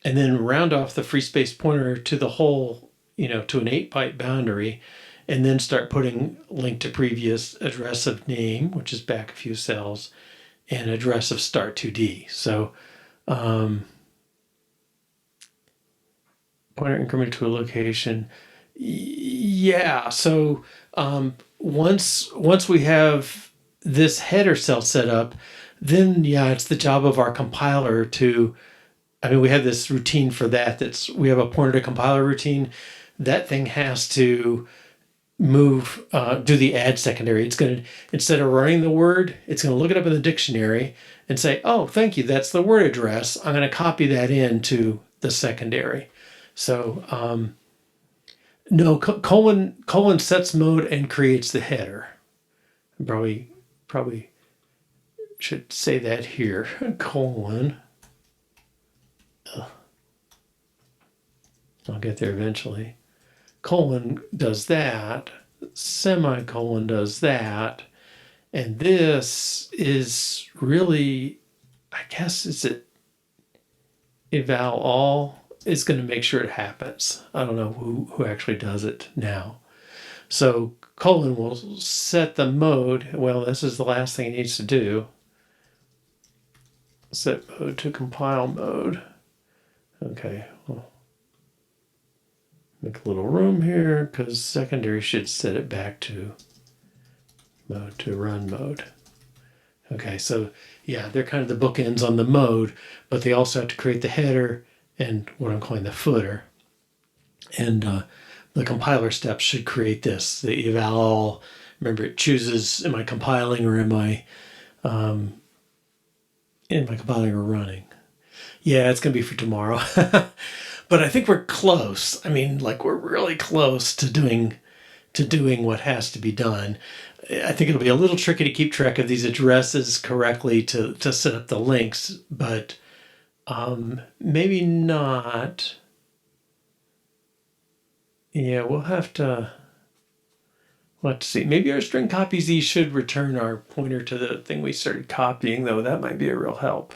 and then round off the free space pointer to the whole, to an 8-byte boundary, and then start putting link to previous address of name, which is back a few cells, and address of start 2D. So pointer increment to a location. Yeah. So once we have this header cell set up, then it's the job of our compiler to. I mean, we have this routine for that. We have a pointer to compiler routine. That thing has to move, do the add secondary. It's going to, instead of running the word, it's going to look it up in the dictionary and say, oh, thank you, that's the word address. I'm going to copy that into the secondary. So, no, colon sets mode and creates the header. Probably should say that here. Colon. I'll get there eventually. Colon does that. Semicolon does that. And this is really, I guess, is it eval all is going to make sure it happens. I don't know who actually does it now. So colon will set the mode. Well, this is the last thing it needs to do. Set mode to compile mode. Okay, well, make a little room here because secondary should set it back to mode to run mode. Okay, so yeah, they're kind of the bookends on the mode, but they also have to create the header and what I'm calling the footer. And the compiler steps should create this, the eval all. Remember, it chooses, am I compiling or am I compiling or running? Yeah, it's going to be for tomorrow. But I think we're close. I mean, like we're really close to doing what has to be done. I think it'll be a little tricky to keep track of these addresses correctly to set up the links, but maybe not. Yeah, let's see. Maybe our string copies these should return our pointer to the thing we started copying, though. That might be a real help.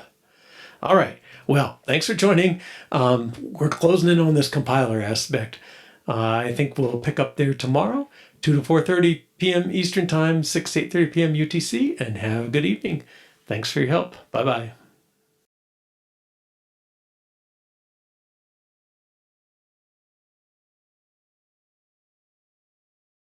All right. Well, thanks for joining. We're closing in on this compiler aspect. I think we'll pick up there tomorrow, 2 to 4:30 p.m. Eastern Time, 6 to 8:30 p.m. UTC, and have a good evening. Thanks for your help. Bye-bye.